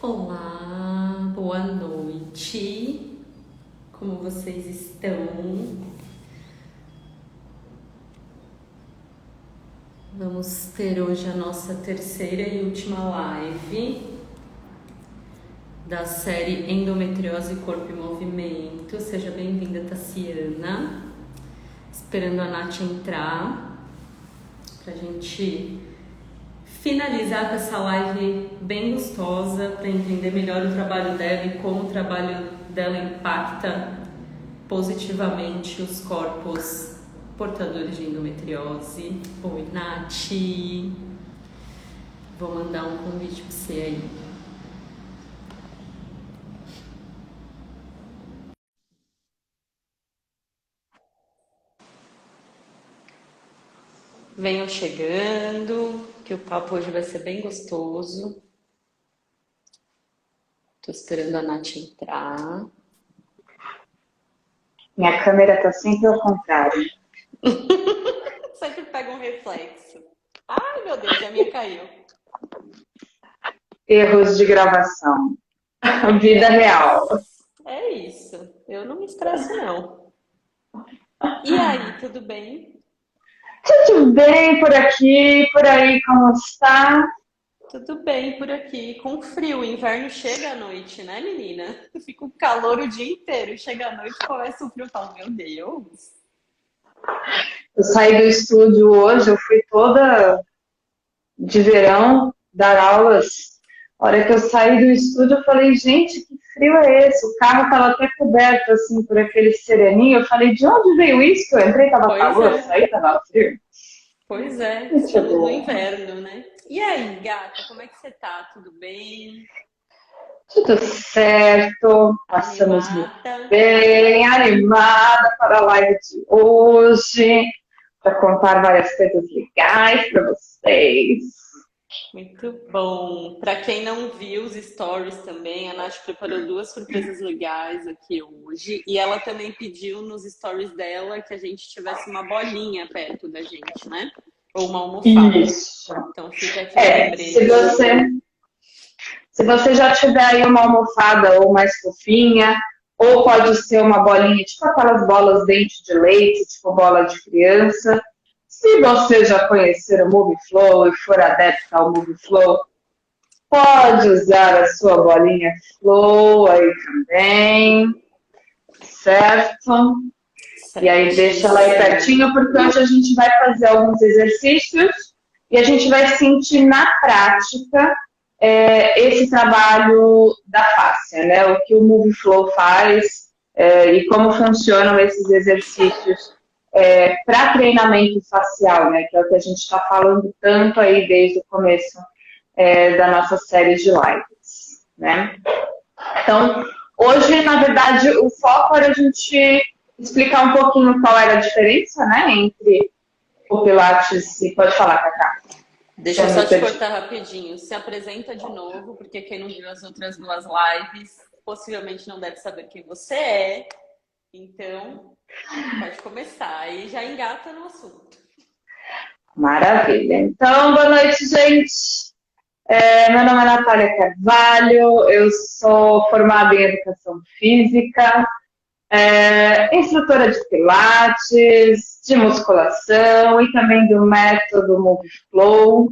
Olá, boa noite. Como vocês estão? Vamos ter hoje a nossa terceira e última live da série Endometriose, Corpo e Movimento. Seja bem-vinda, Tassiana. Esperando a Nath entrar pra gente finalizar com essa live bem gostosa para entender melhor o trabalho dela e como o trabalho dela impacta positivamente os corpos portadores de endometriose. Oi, Nath. Vou mandar um convite para você aí. Venham chegando, que o papo hoje vai ser bem gostoso. Tô esperando a Nath entrar. Minha câmera tá sempre ao contrário. Sempre pega um reflexo. Ai, meu Deus, a minha caiu. Erros de gravação. Vida real. É isso. Eu não me estresso, não. E aí, tudo bem? Tudo bem por aqui, por aí, como está? Tudo bem por aqui. Com frio. O inverno chega à noite, né, menina? Fica um calor o dia inteiro. Chega à noite, começa o frio. Fala, meu Deus. Eu saí do estúdio hoje, eu fui toda de verão dar aulas. A hora que eu saí do estúdio, eu falei, gente, que frio é esse? O carro estava até coberto, assim, por aquele sereninho. Eu falei, de onde veio isso? Eu entrei, tava Pois calor, é. saí, tava frio. Pois é. Muito Estamos no bom. inverno, né? E aí, gata, como é que você tá? Tudo bem? Tudo certo, passamos muito Animada? bem, animada para a live de hoje, para contar várias coisas legais para vocês. Muito bom. Para quem não viu os stories também, a Nath preparou duas surpresas legais aqui hoje. E ela também pediu nos stories dela que a gente tivesse uma bolinha perto da gente, né? Ou uma almofada. Isso. Então fica aqui o Se lembrete. você já tiver aí uma almofada ou mais fofinha, ou pode ser uma bolinha, tipo aquelas bolas dente de leite, tipo bola de criança. Se você já conhecer o Moviflow e for adepto ao Moviflow, pode usar a sua bolinha Flow aí também, certo? E aí deixa ela aí Certíssimo. pertinho, porque hoje a gente vai fazer alguns exercícios e a gente vai sentir na prática esse trabalho da fáscia, né? O que o Move Flow faz e como funcionam esses exercícios para treinamento facial, né? Que é o que a gente está falando tanto aí desde o começo da nossa série de lives, né? Então, hoje, na verdade, o foco era a gente explicar um pouquinho qual era a diferença, né, entre o Pilates e... Pode falar, Cacá. Deixa eu só te cortar rapidinho. Se apresenta de novo, porque quem não viu as outras duas lives possivelmente não deve saber quem você é. Então, pode começar. Aí já engata no assunto. Maravilha. Então, boa noite, gente. Meu nome é Natália Carvalho, eu sou formada em Educação Física, instrutora de Pilates, de musculação e também do método Move Flow.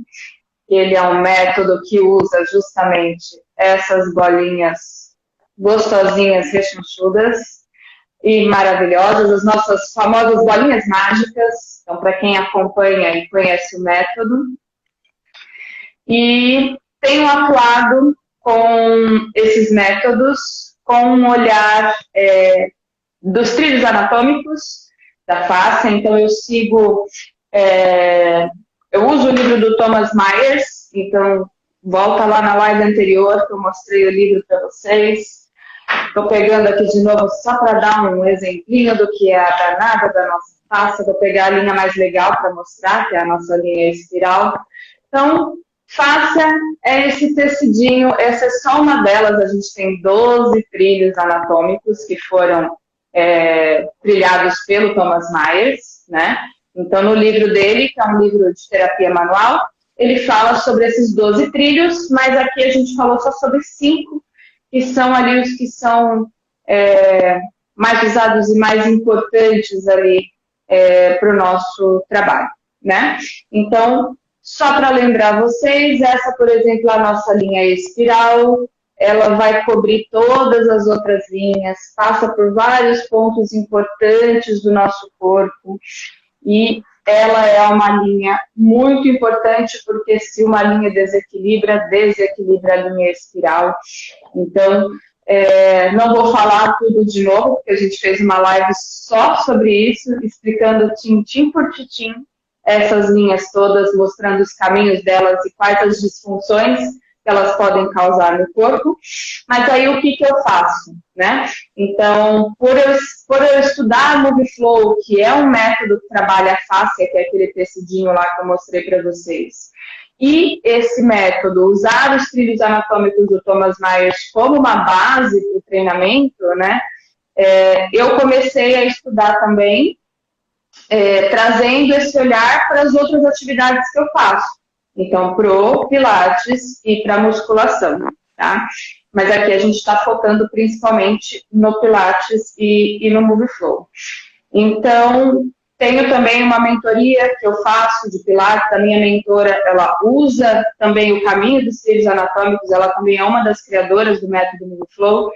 Ele é um método que usa justamente essas bolinhas gostosinhas, rechonchudas e maravilhosas, as nossas famosas bolinhas mágicas. Então, para quem acompanha e conhece o método. E tenho atuado com esses métodos com um olhar dos trilhos anatômicos da face. Então, eu sigo... eu uso o livro do Thomas Myers, então volta lá na live anterior que eu mostrei o livro para vocês. Estou pegando aqui de novo só para dar um exemplinho do que é a danada da nossa face. Vou pegar a linha mais legal para mostrar, que é a nossa linha espiral. Então, fáscia é esse tecidinho, essa é só uma delas. A gente tem 12 trilhos anatômicos que foram trilhados pelo Thomas Myers, né? Então, no livro dele, que é um livro de terapia manual, ele fala sobre esses 12 trilhos, mas aqui a gente falou só sobre 5, que são ali os que são mais usados e mais importantes ali para o nosso trabalho, né? Então, só para lembrar vocês, essa, por exemplo, a nossa linha espiral, ela vai cobrir todas as outras linhas, passa por vários pontos importantes do nosso corpo e ela é uma linha muito importante porque se uma linha desequilibra a linha espiral. Então, não vou falar tudo de novo, porque a gente fez uma live só sobre isso, explicando tintim por tintim essas linhas todas, mostrando os caminhos delas e quais as disfunções que elas podem causar no corpo. Mas aí o que eu faço, né? Então, por eu estudar o Move Flow, que é um método que trabalha a fáscia, que é aquele tecidinho lá que eu mostrei para vocês, e esse método, usar os trilhos anatômicos do Thomas Myers como uma base para o treinamento, né? Eu comecei a estudar também, trazendo esse olhar para as outras atividades que eu faço. Então, pro Pilates e para musculação, tá? Mas aqui a gente está focando principalmente no Pilates e no Move Flow. Então, tenho também uma mentoria que eu faço de Pilates. A minha mentora, ela usa também o caminho dos trilhos anatômicos, ela também é uma das criadoras do método Move Flow,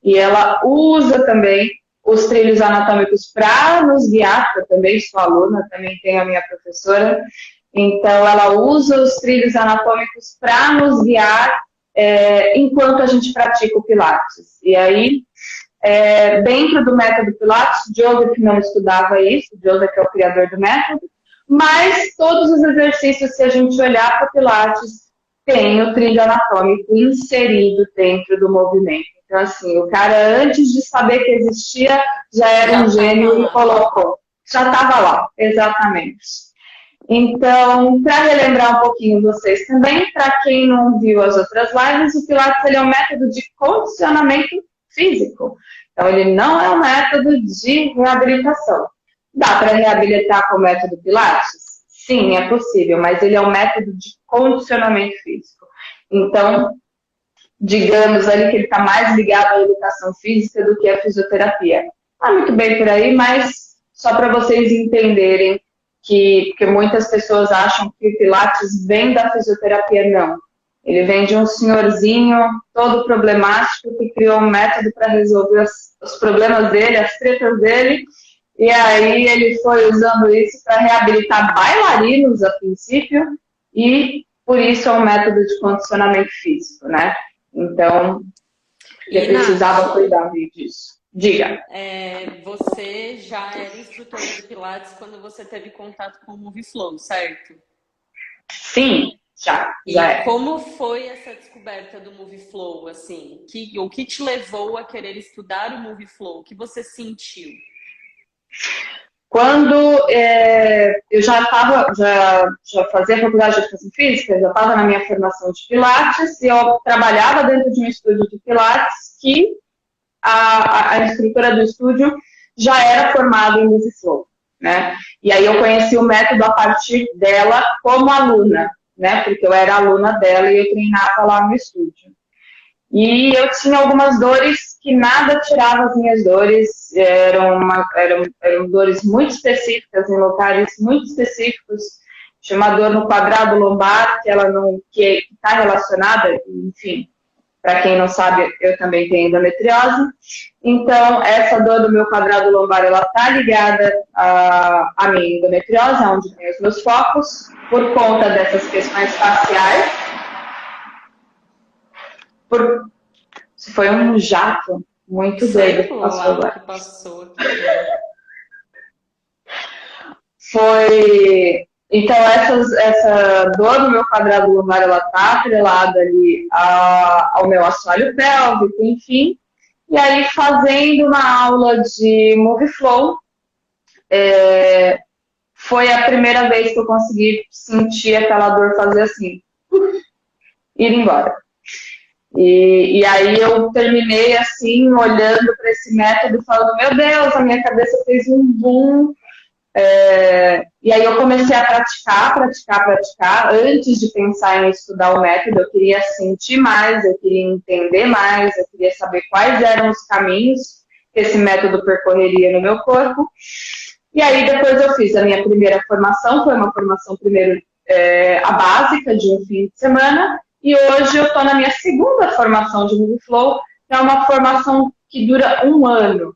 e ela usa também os trilhos anatômicos para nos guiar, porque eu também sou aluna, também tenho a minha professora. Então, ela usa os trilhos anatômicos para nos guiar enquanto a gente pratica o Pilates. E aí, dentro do método Pilates, Joseph não estudava isso, Joseph é o criador do método, mas todos os exercícios, se a gente olhar para o Pilates, tem o trilho anatômico inserido dentro do movimento. Então, assim, o cara, antes de saber que existia, já era um gênio e colocou. Já estava lá, exatamente. Então, para relembrar um pouquinho vocês também, para quem não viu as outras lives, o Pilates ele é um método de condicionamento físico. Então, ele não é um método de reabilitação. Dá para reabilitar com o método Pilates? Sim, é possível, mas ele é um método de condicionamento físico. Então, digamos ali que ele está mais ligado à educação física do que à fisioterapia. Não é muito bem por aí, mas só para vocês entenderem porque muitas pessoas acham que o Pilates vem da fisioterapia, não. Ele vem de um senhorzinho todo problemático que criou um método para resolver os problemas dele, as tretas dele, e aí ele foi usando isso para reabilitar bailarinos a princípio, e por isso é um método de condicionamento físico, né? Então, ele precisava cuidar disso. Diga. Você já era instrutora de Pilates quando você teve contato com o Move Flow, certo? Sim, já E como foi essa descoberta do Move Flow, assim? O que te levou a querer estudar o Move Flow? O que você sentiu? Quando eu já fazia faculdade de educação física, já estava na minha formação de Pilates, e eu trabalhava dentro de um estúdio de Pilates que a instrutora do estúdio já era formada em Move Flow, né? E aí eu conheci o método a partir dela como aluna, né? Porque eu era aluna dela e eu treinava lá no estúdio. E eu tinha algumas dores que nada tirava as minhas dores, eram dores muito específicas, em locais muito específicos. Tinha uma dor no quadrado lombar, que está relacionada, enfim, para quem não sabe, eu também tenho endometriose. Então, essa dor do meu quadrado lombar, ela está ligada à minha endometriose, onde tem os meus focos, por conta dessas questões faciais. Isso foi um jato muito doido que passou agora. Que passou aqui. Então, essa dor no meu quadrado lombar, ela está atrelada ali ao meu assoalho pélvico, enfim. E aí, fazendo uma aula de Move Flow, foi a primeira vez que eu consegui sentir aquela dor fazer assim, ir embora. E aí eu terminei assim, olhando para esse método, falando, meu Deus, a minha cabeça fez um boom. E aí eu comecei a praticar. Antes de pensar em estudar o método, eu queria sentir mais, eu queria entender mais, eu queria saber quais eram os caminhos que esse método percorreria no meu corpo. E aí depois eu fiz a minha primeira formação, foi uma formação primeiro a básica de um fim de semana, e hoje eu estou na minha segunda formação de Movie Flow, que é uma formação que dura um ano.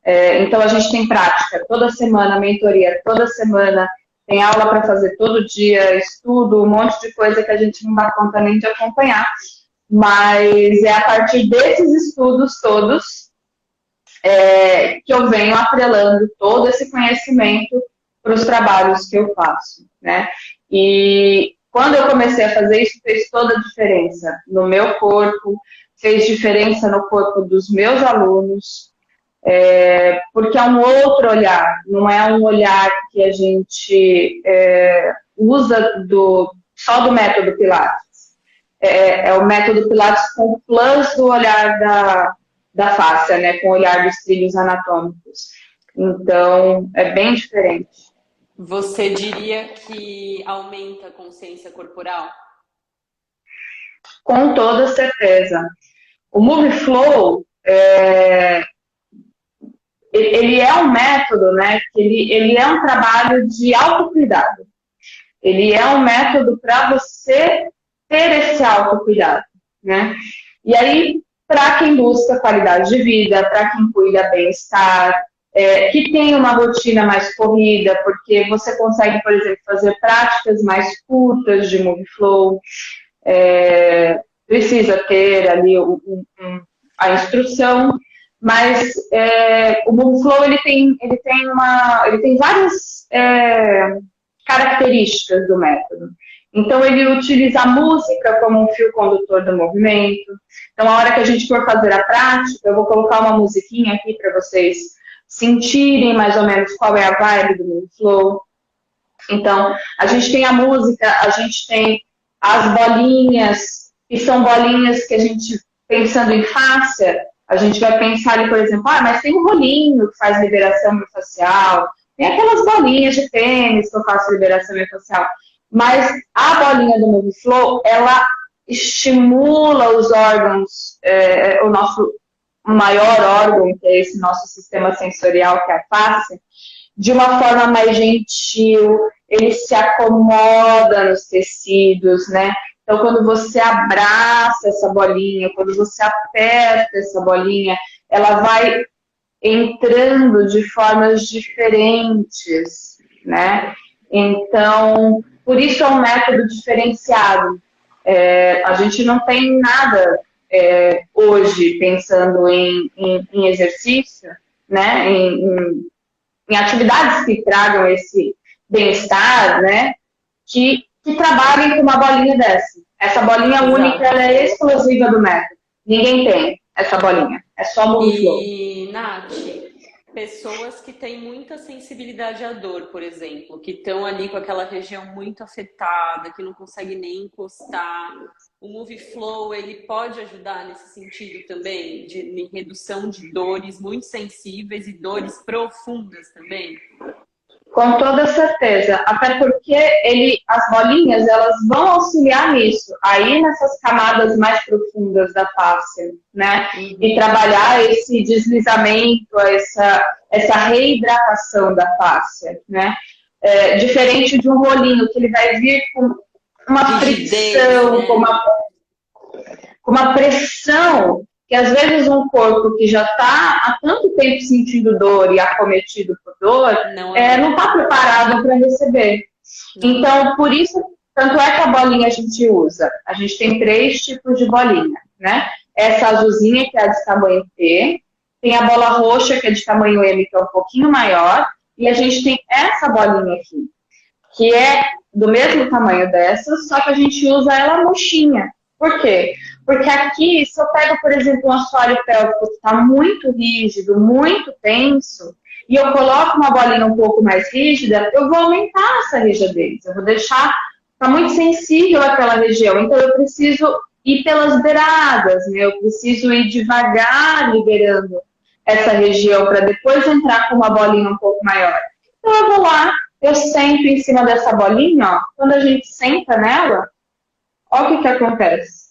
Então a gente tem prática toda semana, mentoria toda semana, tem aula para fazer todo dia, estudo, um monte de coisa que a gente não dá conta nem de acompanhar. Mas é a partir desses estudos todos que eu venho atrelando todo esse conhecimento para os trabalhos que eu faço, né? E quando eu comecei a fazer isso, fez toda a diferença no meu corpo, fez diferença no corpo dos meus alunos, porque é um outro olhar, não é um olhar que a gente usa só do método Pilates. É o método Pilates com o plus do olhar da fáscia, né, com o olhar dos trilhos anatômicos. Então, é bem diferente. Você diria que aumenta a consciência corporal? Com toda certeza. O Movie Flow, ele é um método, né, que ele é um trabalho de autocuidado. Ele é um método para você ter esse autocuidado, né? E aí, para quem busca qualidade de vida, para quem cuida bem-estar, que tem uma rotina mais corrida, porque você consegue, por exemplo, fazer práticas mais curtas de Movie Flow, precisa ter ali a instrução, mas o Movie Flow ele tem várias características do método. Então, ele utiliza a música como um fio condutor do movimento. Então, a hora que a gente for fazer a prática, eu vou colocar uma musiquinha aqui para vocês sentirem mais ou menos qual é a vibe do Movie Flow. Então, a gente tem a música, a gente tem as bolinhas, que são bolinhas que a gente, pensando em fáscia, a gente vai pensar ali, por exemplo, mas tem um rolinho que faz liberação miofascial, tem aquelas bolinhas de tênis que eu faço liberação miofascial. Mas a bolinha do Movie Flow, ela estimula os órgãos, o nosso maior órgão, que é esse nosso sistema sensorial, que é a face, de uma forma mais gentil, ele se acomoda nos tecidos, né? Então, quando você abraça essa bolinha, quando você aperta essa bolinha, ela vai entrando de formas diferentes, né? Então, por isso é um método diferenciado. A gente não tem nada hoje pensando em exercício, né? Em atividades que tragam esse bem-estar, né? Que trabalhem com uma bolinha dessa. Essa bolinha única, ela é exclusiva do método. Ninguém tem essa bolinha. É só Movie Flow. E, Nath, pessoas que têm muita sensibilidade à dor, por exemplo, que estão ali com aquela região muito afetada, que não consegue nem encostar. O Movie Flow, ele pode ajudar nesse sentido também, de redução de dores muito sensíveis e dores profundas também? Com toda certeza, até porque as bolinhas, elas vão auxiliar nisso, aí nessas camadas mais profundas da face, né? E trabalhar esse deslizamento, essa reidratação da face, né? Diferente de um rolinho, que ele vai vir com uma fricção, né? com uma pressão, que às vezes um corpo que já está há tanto tempo sentindo dor e acometido por dor, não está preparado para receber. Então, por isso, tanto é que a bolinha a gente usa. A gente tem 3 tipos de bolinha, né? Essa azulzinha, que é a de tamanho T, tem a bola roxa, que é de tamanho M, que é um pouquinho maior, e a gente tem essa bolinha aqui, que é do mesmo tamanho dessa, só que a gente usa ela murchinha. Por quê? Porque aqui, se eu pego, por exemplo, um assoalho pélvico que está muito rígido, muito tenso, e eu coloco uma bolinha um pouco mais rígida, eu vou aumentar essa rigidez. Eu vou deixar, está muito sensível àquela região. Então, eu preciso ir pelas beiradas, né? Eu preciso ir devagar liberando essa região para depois entrar com uma bolinha um pouco maior. Então eu vou lá, eu sento em cima dessa bolinha, ó. Quando a gente senta nela, olha o que acontece.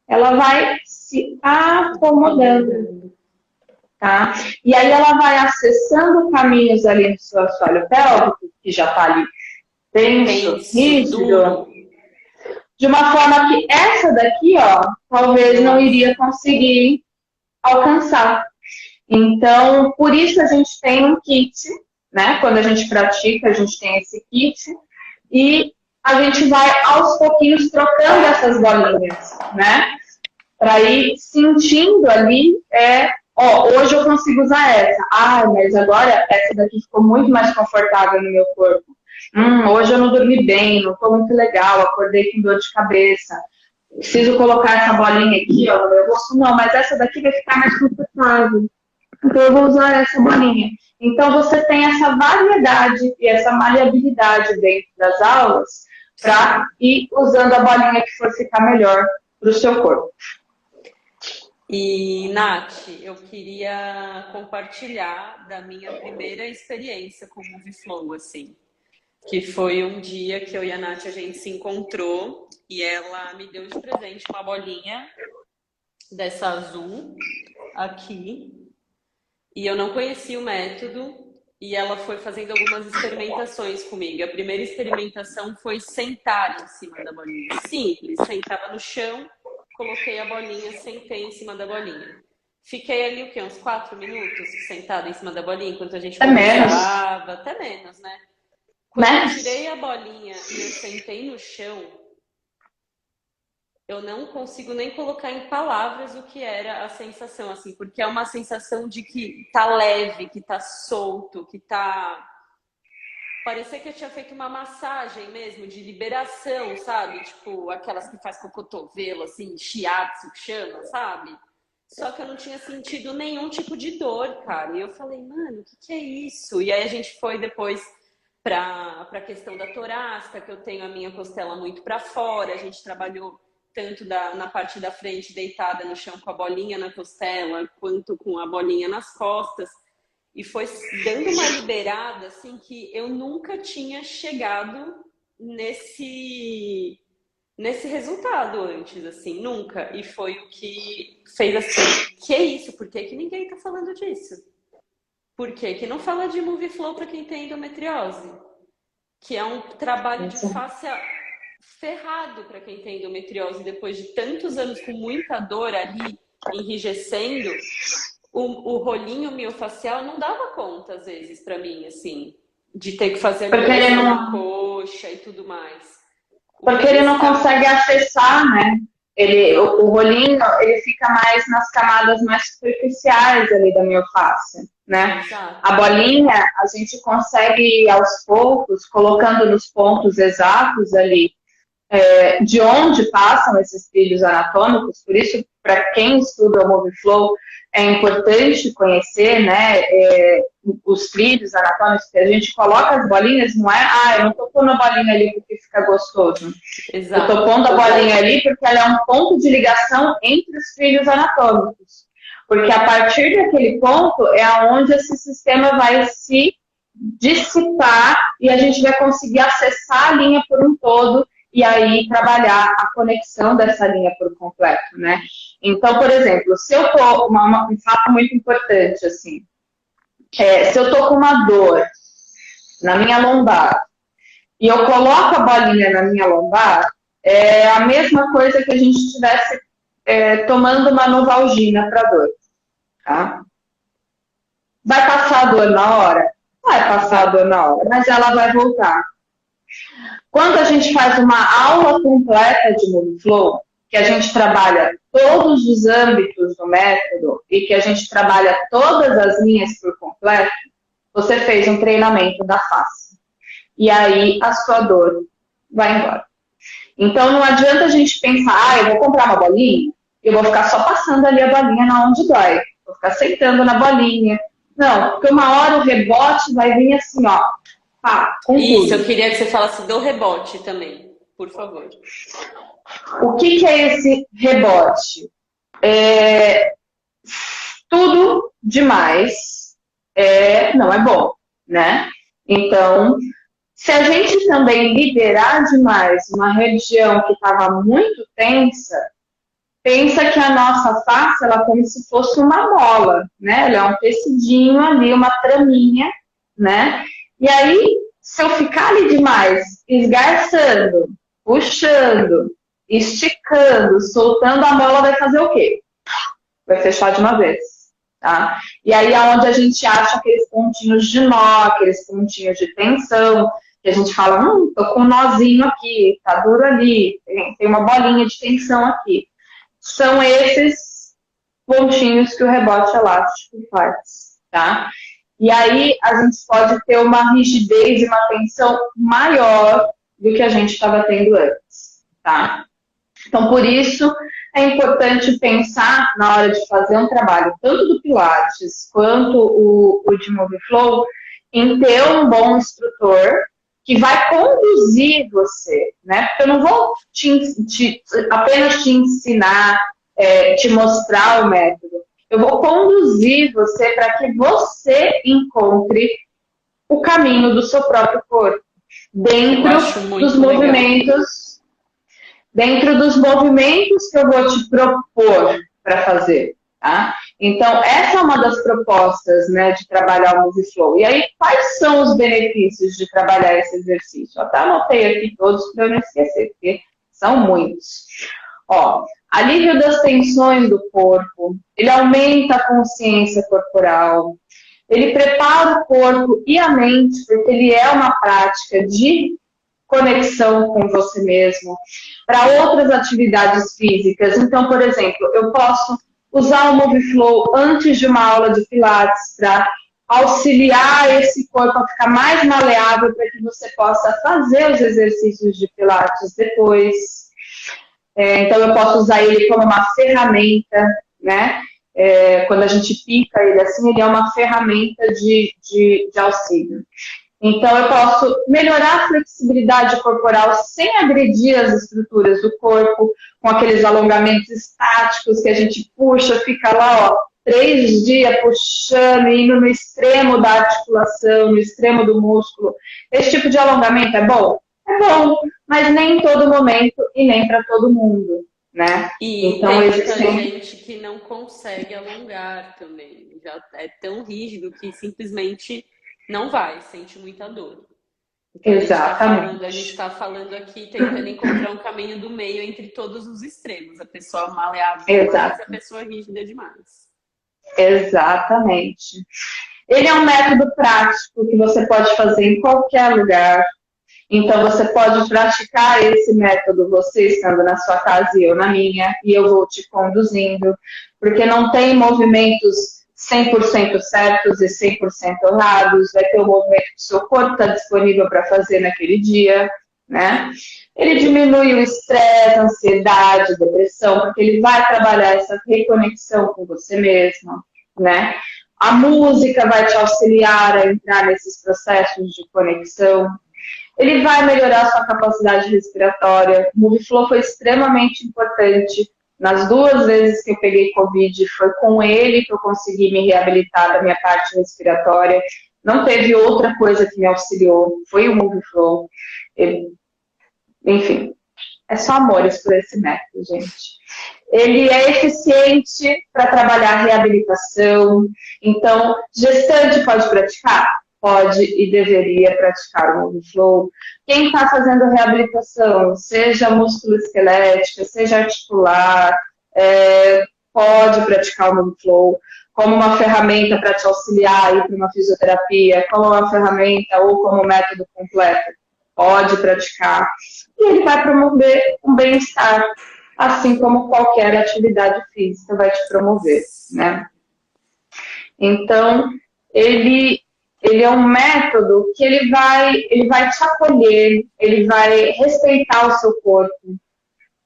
Ela vai se acomodando, tá? E aí ela vai acessando caminhos ali no seu assoalho pélvico, que já está ali tenso, rígido, de uma forma que essa daqui, ó, talvez não iria conseguir alcançar. Então, por isso a gente tem um kit, né? Quando a gente pratica, a gente tem esse kit e a gente vai aos pouquinhos trocando essas bolinhas, né? Para ir sentindo ali, hoje eu consigo usar essa. Ah, mas agora essa daqui ficou muito mais confortável no meu corpo. Hoje eu não dormi bem, não estou muito legal, acordei com dor de cabeça. Preciso colocar essa bolinha aqui, ó, no meu rosto. Não, mas essa daqui vai ficar mais confortável. Então eu vou usar essa bolinha. Então você tem essa variedade e essa maleabilidade dentro das aulas para ir usando a bolinha que for ficar melhor para o seu corpo. E, Nath, eu queria compartilhar da minha primeira experiência com o Moviflow, assim. Que foi um dia que eu e a Nath, a gente se encontrou e ela me deu de presente uma bolinha dessa azul aqui. E eu não conhecia o método e ela foi fazendo algumas experimentações comigo. A primeira experimentação foi sentar em cima da bolinha. Simples, sentava no chão, coloquei a bolinha, sentei em cima da bolinha. Fiquei ali, o quê? Uns 4 minutos sentada em cima da bolinha, enquanto a gente conversava. Até menos, né? Quando eu tirei a bolinha e eu sentei no chão, eu não consigo nem colocar em palavras o que era a sensação, assim, porque é uma sensação de que tá leve, que tá solto, que tá... Parecia que eu tinha feito uma massagem mesmo, de liberação, sabe? Tipo, aquelas que faz com o cotovelo, assim, shiatsu, que chama, sabe? Só que eu não tinha sentido nenhum tipo de dor, cara. E eu falei, mano, o que é isso? E aí a gente foi depois para a questão da torácica, que eu tenho a minha costela muito para fora. A gente trabalhou tanto na parte da frente, deitada no chão com a bolinha na costela, quanto com a bolinha nas costas. E foi dando uma liberada, assim, que eu nunca tinha chegado nesse resultado antes, assim, nunca. E foi o que fez assim, que é isso? Por que ninguém tá falando disso? Por que não fala de Moviflow para quem tem endometriose? Que é um trabalho de face ferrado para quem tem endometriose, depois de tantos anos com muita dor ali, enrijecendo, o rolinho miofacial não dava conta, às vezes, para mim, assim, de ter que fazer a liberação na coxa e tudo mais. Porque ele não consegue acessar, né? O rolinho, ele fica mais nas camadas mais superficiais ali da miofáscia, né? Exato. A bolinha, a gente consegue ir aos poucos, colocando nos pontos exatos ali, de onde passam esses trilhos anatômicos. Por isso, para quem estuda o Moviflow, é importante conhecer, né, os trilhos anatômicos, que a gente coloca as bolinhas, não é, eu não estou pondo a bolinha ali porque fica gostoso. Exato. Eu estou pondo a bolinha ali porque ela é um ponto de ligação entre os trilhos anatômicos. Porque a partir daquele ponto é onde esse sistema vai se dissipar e a gente vai conseguir acessar a linha por um todo e aí trabalhar a conexão dessa linha por completo, né? Então, por exemplo, se eu tô, um fato muito importante, assim, se eu tô com uma dor na minha lombar e eu coloco a bolinha na minha lombar, é a mesma coisa que a gente estivesse tomando uma Novalgina para dor, tá? Vai passar a dor na hora? Vai passar a dor na hora, mas ela vai voltar. Quando a gente faz uma aula completa de Moviflow, que a gente trabalha todos os âmbitos do método e que a gente trabalha todas as linhas por completo, você fez um treinamento da face. E aí a sua dor vai embora. Então não adianta a gente pensar, eu vou comprar uma bolinha, eu vou ficar só passando ali a bolinha na onde dói. Vou ficar sentando na bolinha. Não, porque uma hora o rebote vai vir assim, ó. Isso, eu queria que você falasse do rebote também, por favor. O que é esse rebote? Tudo demais não é bom, né? Então, se a gente também liberar demais uma região que estava muito tensa, pensa que a nossa face ela é como se fosse uma bola, né? Ela é um tecidinho ali, uma traminha, né? E aí, se eu ficar ali demais, esgarçando, puxando, esticando, soltando a bola, vai fazer o quê? Vai fechar de uma vez, tá? E aí é onde a gente acha aqueles pontinhos de nó, aqueles pontinhos de tensão, que a gente fala, tô com um nozinho aqui, tá duro ali, tem uma bolinha de tensão aqui. São esses pontinhos que o rebote elástico faz, tá? E aí a gente pode ter uma rigidez e uma tensão maior do que a gente estava tendo antes, tá? Então, por isso, é importante pensar na hora de fazer um trabalho, tanto do Pilates quanto o de Moviflow, em ter um bom instrutor que vai conduzir você, né? Porque eu não vou apenas te ensinar, te mostrar o método. Eu vou conduzir você para que você encontre o caminho do seu próprio corpo, dentro dos movimentos, dentro dos movimentos que eu vou te propor para fazer, tá? Então, essa é uma das propostas, né, de trabalhar o Moviflow. E aí, quais são os benefícios de trabalhar esse exercício? Eu até anotei aqui todos para eu não esquecer, porque são muitos. Ó, alívio das tensões do corpo, ele aumenta a consciência corporal, ele prepara o corpo e a mente, porque ele é uma prática de conexão com você mesmo, para outras atividades físicas. Então, por exemplo, eu posso usar o Moviflow antes de uma aula de Pilates para auxiliar esse corpo a ficar mais maleável para que você possa fazer os exercícios de Pilates depois. Então, eu posso usar ele como uma ferramenta, né? Quando a gente pica ele assim, ele é uma ferramenta de auxílio. Então, eu posso melhorar a flexibilidade corporal sem agredir as estruturas do corpo, com aqueles alongamentos estáticos que a gente puxa, fica lá, ó, 3 dias puxando, indo no extremo da articulação, no extremo do músculo. Esse tipo de alongamento é bom? É bom, mas nem em todo momento e nem para todo mundo, né? E então, tem muita gente que não consegue alongar também. Já é tão rígido que simplesmente não vai, sente muita dor. Então, Exatamente. a gente está falando aqui, tentando encontrar um caminho do meio entre todos os extremos. A pessoa maleável demais e a pessoa rígida demais. Exatamente. Ele é um método prático que você pode fazer em qualquer lugar. Então, você pode praticar esse método, você estando na sua casa e eu na minha, e eu vou te conduzindo, porque não tem movimentos 100% certos e 100% errados, vai ter o movimento que o seu corpo está disponível para fazer naquele dia, né? Ele diminui o estresse, a ansiedade, a depressão, porque ele vai trabalhar essa reconexão com você mesmo, né? A música vai te auxiliar a entrar nesses processos de conexão. Ele vai melhorar a sua capacidade respiratória. O Moviflow foi extremamente importante. Nas 2 vezes que eu peguei Covid, foi com ele que eu consegui me reabilitar da minha parte respiratória. Não teve outra coisa que me auxiliou. Foi o Moviflow. Enfim, é só amores por esse método, gente. Ele é eficiente para trabalhar reabilitação. Então, gestante pode praticar? Pode e deveria praticar o Moviflow. Quem está fazendo reabilitação, seja musculoesquelética, seja articular, pode praticar o Moviflow como uma ferramenta para te auxiliar para uma fisioterapia, como uma ferramenta ou como método completo. Pode praticar. E ele vai promover um bem-estar, assim como qualquer atividade física vai te promover, né? Então, ele é um método que ele vai te acolher, ele vai respeitar o seu corpo.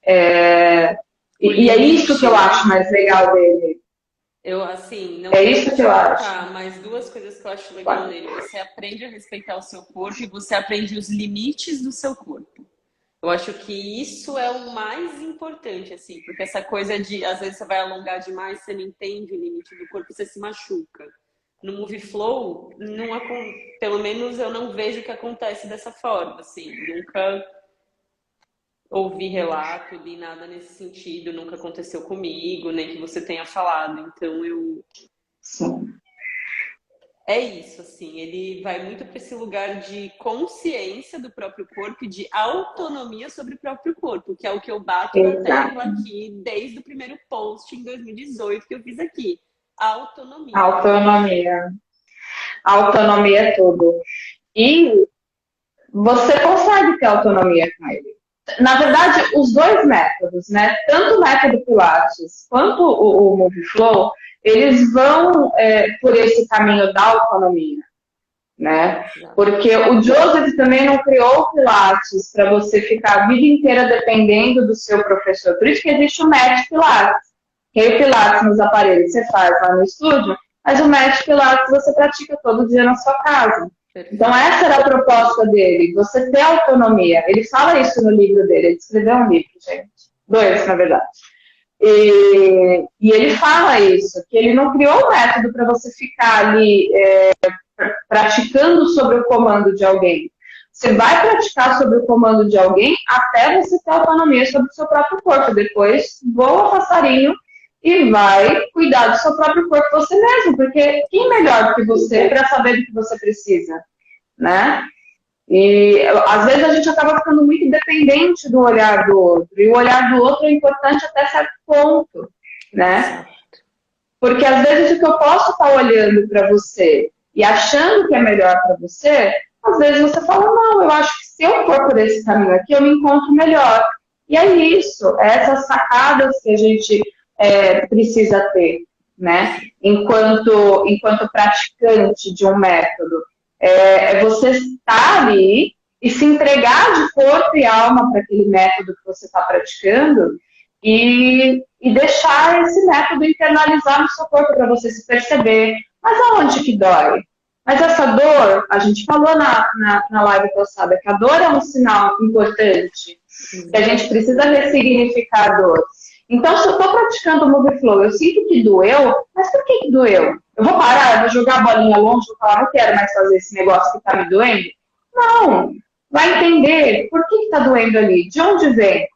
E é isso que eu acho mais legal dele. Eu, assim, não é isso que eu acho. Mas 2 coisas que eu acho legal nele. Você aprende a respeitar o seu corpo e você aprende os limites do seu corpo. Eu acho que isso é o mais importante, assim, porque essa coisa de, às vezes você vai alongar demais, você não entende o limite do corpo, você se machuca. No Movie Flow, pelo menos eu não vejo que acontece dessa forma, assim. Nunca ouvi relato, li nada nesse sentido, nunca aconteceu comigo, nem que você tenha falado. Então, Sim. é isso, assim, ele vai muito para esse lugar de consciência do próprio corpo e de autonomia sobre o próprio corpo, que é o que eu bato na tecla Exato. aqui desde o primeiro post em 2018 que eu fiz aqui. Autonomia. Autonomia. Autonomia é tudo. E você consegue ter autonomia com ele. Na verdade, os dois métodos, né? Tanto o método Pilates quanto o Move Flow, eles vão por esse caminho da autonomia, né? Porque o Joseph também não criou o Pilates para você ficar a vida inteira dependendo do seu professor. Por isso que existe o Mat Pilates. Que aí o Pilates nos aparelhos você faz lá no estúdio, mas o Mat Pilates você pratica todo dia na sua casa. Então essa era a proposta dele, você ter autonomia. Ele fala isso no livro dele, ele escreveu um livro, gente. 2, na verdade. E ele fala isso, que ele não criou um método para você ficar ali praticando sobre o comando de alguém. Você vai praticar sobre o comando de alguém até você ter autonomia sobre o seu próprio corpo. Depois, voa passarinho e vai cuidar do seu próprio corpo você mesmo, porque quem melhor do que você para saber do que você precisa, né? E às vezes a gente acaba ficando muito dependente do olhar do outro, e o olhar do outro é importante até certo ponto, né? Porque às vezes o que eu posso estar olhando para você e achando que é melhor para você, às vezes você fala, não, eu acho que se eu for por esse caminho aqui, eu me encontro melhor. E é isso, é essas sacadas que a gente precisa ter, né? Enquanto praticante de um método. É você estar ali e se entregar de corpo e alma para aquele método que você está praticando e deixar esse método internalizar no seu corpo para você se perceber. Mas aonde que dói? Mas essa dor, a gente falou na live passada, que a dor é um sinal importante, que a gente precisa ressignificar a dor. Então, se eu estou praticando o Move Flow, eu sinto que doeu, mas por que doeu? Eu vou parar, eu vou jogar a bolinha longe, vou falar, não quero mais fazer esse negócio que está me doendo? Não. Vai entender por que está doendo ali, de onde vem,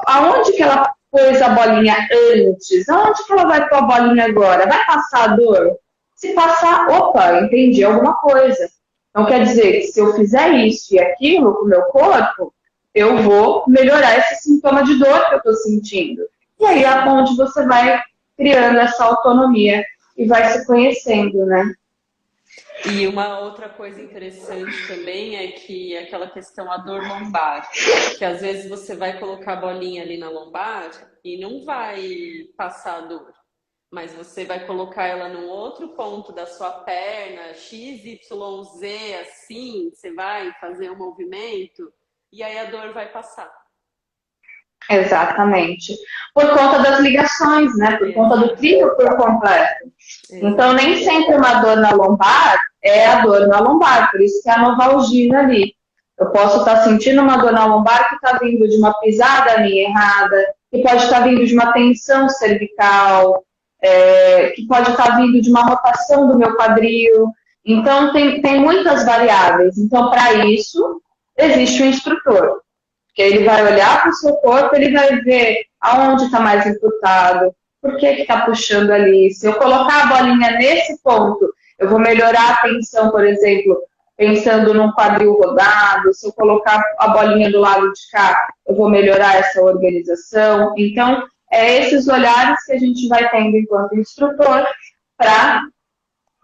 aonde que ela pôs a bolinha antes, aonde que ela vai pôr a bolinha agora? Vai passar a dor? Se passar, opa, entendi alguma coisa. Então, quer dizer que se eu fizer isso e aquilo com o meu corpo, eu vou melhorar esse sintoma de dor que eu estou sentindo. E aí é onde você vai criando essa autonomia e vai se conhecendo, né? E uma outra coisa interessante também é que aquela questão, a dor lombar, que às vezes você vai colocar a bolinha ali na lombar e não vai passar a dor, mas você vai colocar ela num outro ponto da sua perna, X, Y, Z, assim, você vai fazer um movimento e aí a dor vai passar. Exatamente. Por conta das ligações, né? Por conta do trilho por completo. Então, nem sempre uma dor na lombar é a dor na lombar, por isso que é a novalgia ali. Eu posso estar sentindo uma dor na lombar que está vindo de uma pisada minha errada, que pode estar vindo de uma tensão cervical, que pode estar vindo de uma rotação do meu quadril. Então, tem muitas variáveis. Então, para isso, existe o instrutor. Que ele vai olhar para o seu corpo, ele vai ver aonde está mais encurtado, por que está puxando ali. Se eu colocar a bolinha nesse ponto, eu vou melhorar a tensão, por exemplo, pensando num quadril rodado. Se eu colocar a bolinha do lado de cá, eu vou melhorar essa organização. Então, é esses olhares que a gente vai tendo enquanto instrutor para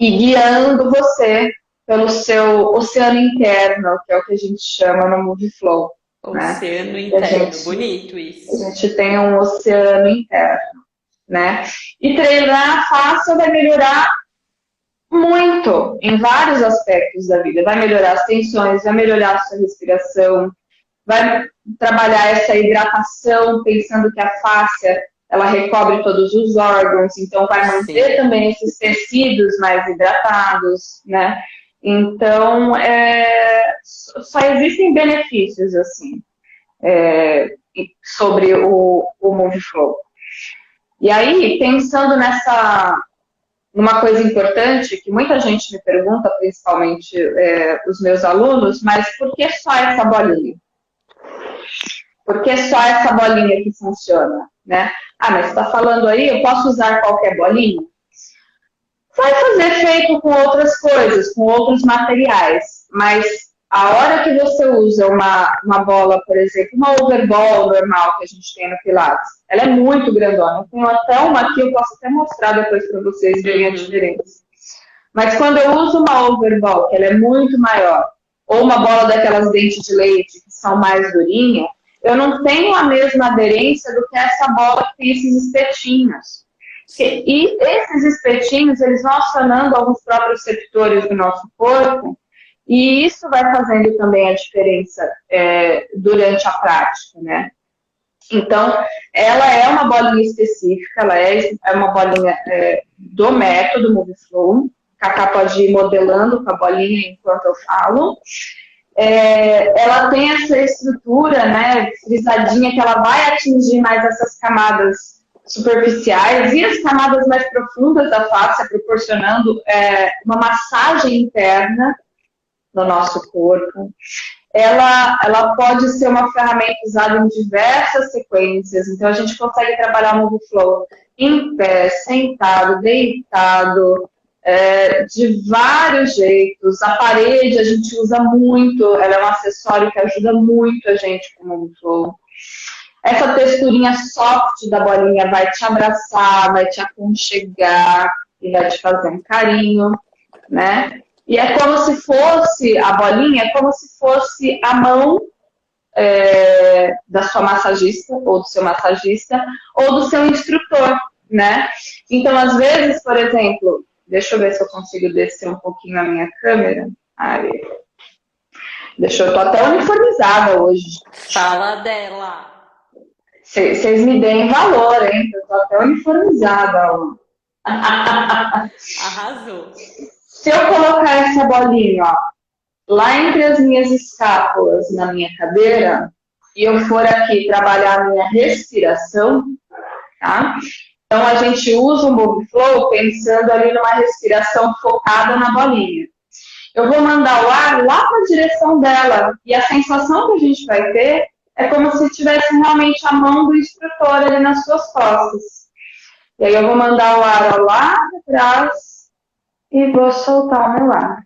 ir guiando você pelo seu oceano interno, que é o que a gente chama no Move Flow. Oceano, né? Interno, bonito isso. A gente tem um oceano interno, né? E treinar fácil vai melhorar muito em vários aspectos da vida. Vai melhorar as tensões, vai melhorar a sua respiração, vai trabalhar essa hidratação, pensando que a fáscia ela recobre todos os órgãos, então vai manter também esses tecidos mais hidratados, né? Então, só existem benefícios, assim, sobre o Move Flow. E aí, pensando uma coisa importante que muita gente me pergunta, principalmente os meus alunos, mas por que só essa bolinha? Por que só essa bolinha que funciona? Né? Ah, mas você está falando aí, eu posso usar qualquer bolinha? Vai fazer feito com outras coisas, com outros materiais, mas a hora que você usa uma bola, por exemplo, uma overball normal que a gente tem no Pilates, ela é muito grandona. Eu tenho até uma aqui, eu posso até mostrar depois para vocês verem a diferença. Mas quando eu uso uma overball, que ela é muito maior, ou uma bola daquelas dentes de leite, que são mais durinhas, eu não tenho a mesma aderência do que essa bola que tem esses espetinhos. E esses espetinhos, eles vão acionando alguns próprios receptores do nosso corpo, e isso vai fazendo também a diferença durante a prática, né? Então, ela é uma bolinha específica, ela é uma bolinha do método MoveFlow. Cacá pode ir modelando com a bolinha enquanto eu falo. Ela tem essa estrutura, né, frisadinha, que ela vai atingir mais essas camadas superficiais e as camadas mais profundas da face, proporcionando uma massagem interna no nosso corpo. Ela pode ser uma ferramenta usada em diversas sequências, então a gente consegue trabalhar o MoveFlow em pé, sentado, deitado, de vários jeitos. A parede a gente usa muito, ela é um acessório que ajuda muito a gente com o MoveFlow. Essa texturinha soft da bolinha vai te abraçar, vai te aconchegar e vai te fazer um carinho, né? E é como se fosse, a bolinha é como se fosse a mão da sua massagista, ou do seu massagista, ou do seu instrutor, né? Então, às vezes, por exemplo, deixa eu ver se eu consigo descer um pouquinho a minha câmera. Eu tô até uniformizada hoje. Fala dela. Vocês me deem valor, hein? Eu tô até uniformizada. Arrasou. Se eu colocar essa bolinha, ó, lá entre as minhas escápulas na minha cadeira, e eu for aqui trabalhar a minha respiração, tá? Então, a gente usa o MoveFlow pensando ali numa respiração focada na bolinha. Eu vou mandar o ar lá para a direção dela, e a sensação que a gente vai ter é como se tivesse realmente a mão do instrutor ali nas suas costas. E aí eu vou mandar o ar lá para trás e vou soltar o meu ar.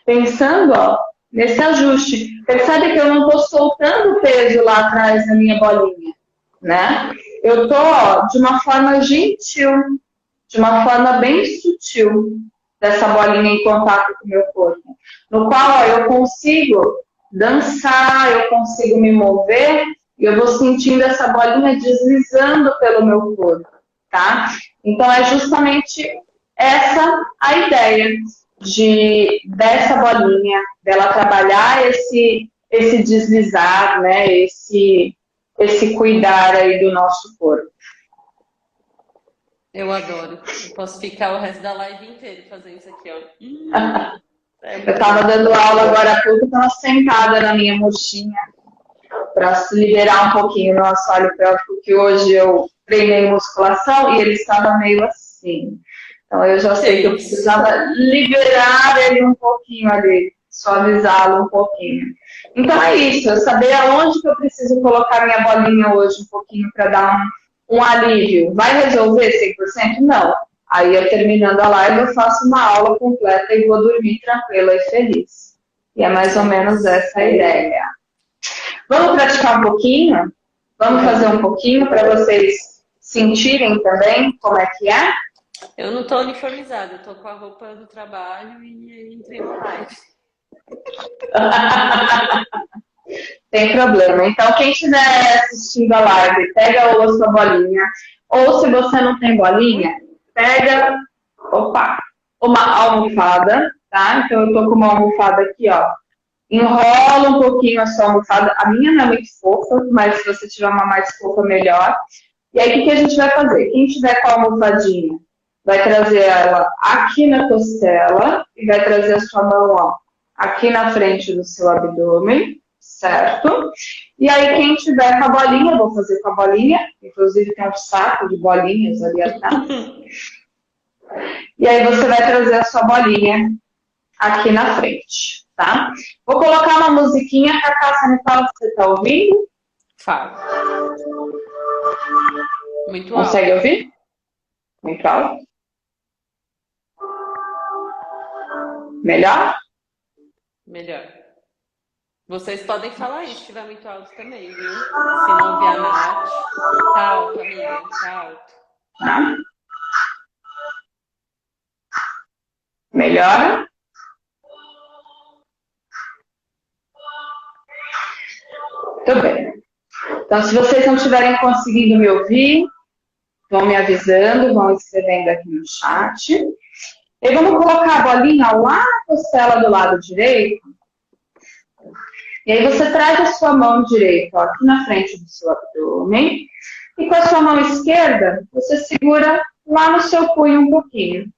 Pensando, ó, nesse ajuste. Percebe que eu não estou soltando o peso lá atrás da minha bolinha, né? Eu estou de uma forma gentil, de uma forma bem sutil, dessa bolinha em contato com o meu corpo. No qual, ó, eu consigo dançar, eu consigo me mover, e eu vou sentindo essa bolinha deslizando pelo meu corpo, tá? Então, é justamente essa a ideia dessa bolinha, dela trabalhar esse deslizar, né? Esse cuidar aí do nosso corpo. Eu adoro. Eu posso ficar o resto da live inteira fazendo isso aqui, ó. Eu estava dando aula agora há pouco, estava sentada na minha mochinha para se liberar um pouquinho no assoalho pélvico, que hoje eu treinei musculação e ele estava meio assim. Então eu já sei que eu precisava liberar ele um pouquinho ali, suavizá-lo um pouquinho. Então é isso, eu saber aonde que eu preciso colocar minha bolinha hoje um pouquinho para dar um alívio. Vai resolver 100%? Não. Aí eu terminando a live eu faço uma aula completa e vou dormir tranquila e feliz. E é mais ou menos essa a ideia. Vamos praticar um pouquinho? Vamos fazer um pouquinho para vocês sentirem também como é que é? Eu não estou uniformizada, eu estou com a roupa do trabalho e entrei no live. Tem problema. Então, quem estiver assistindo a live, pega a sua bolinha. Ou se você não tem bolinha, pega uma almofada, tá? Então, eu tô com uma almofada aqui, ó. Enrola um pouquinho a sua almofada. A minha não é muito fofa, mas se você tiver uma mais fofa, melhor. E aí, o que a gente vai fazer? Quem tiver com a almofadinha, vai trazer ela aqui na costela e vai trazer a sua mão, ó, aqui na frente do seu abdômen, certo? E aí, quem tiver com a bolinha, eu vou fazer com a bolinha. Inclusive, tem um saco de bolinhas ali atrás. E aí você vai trazer a sua bolinha aqui na frente, tá? Vou colocar uma musiquinha, Cacá, você me fala se você tá ouvindo. Fala. Muito Consegue alto. ouvir? Muito alto. Melhor? Melhor. Vocês podem falar isso se estiver muito alto também, viu? Se não ouvir a Nath. Tá alto, amiga. Tá alto. Tá? Melhora? Muito bem. Então, se vocês não estiverem conseguindo me ouvir, vão me avisando, vão escrevendo aqui no chat. E vamos colocar a bolinha lá na costela do lado direito. E aí você traz a sua mão direita ó, aqui na frente do seu abdômen. E com a sua mão esquerda, você segura lá no seu punho um pouquinho.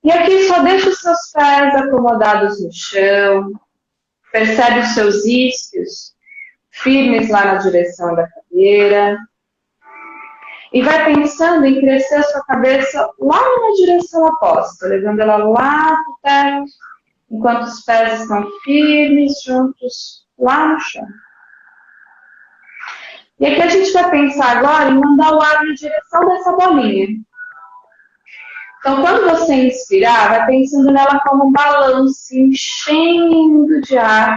E aqui só deixa os seus pés acomodados no chão. Percebe os seus isquios firmes lá na direção da cadeira. E vai pensando em crescer a sua cabeça lá na direção oposta, levando ela lá para o teto, enquanto os pés estão firmes, juntos, lá no chão. E aqui a gente vai pensar agora em mandar o ar na direção dessa bolinha. Então, quando você inspirar, vai pensando nela como um balão se enchendo de ar.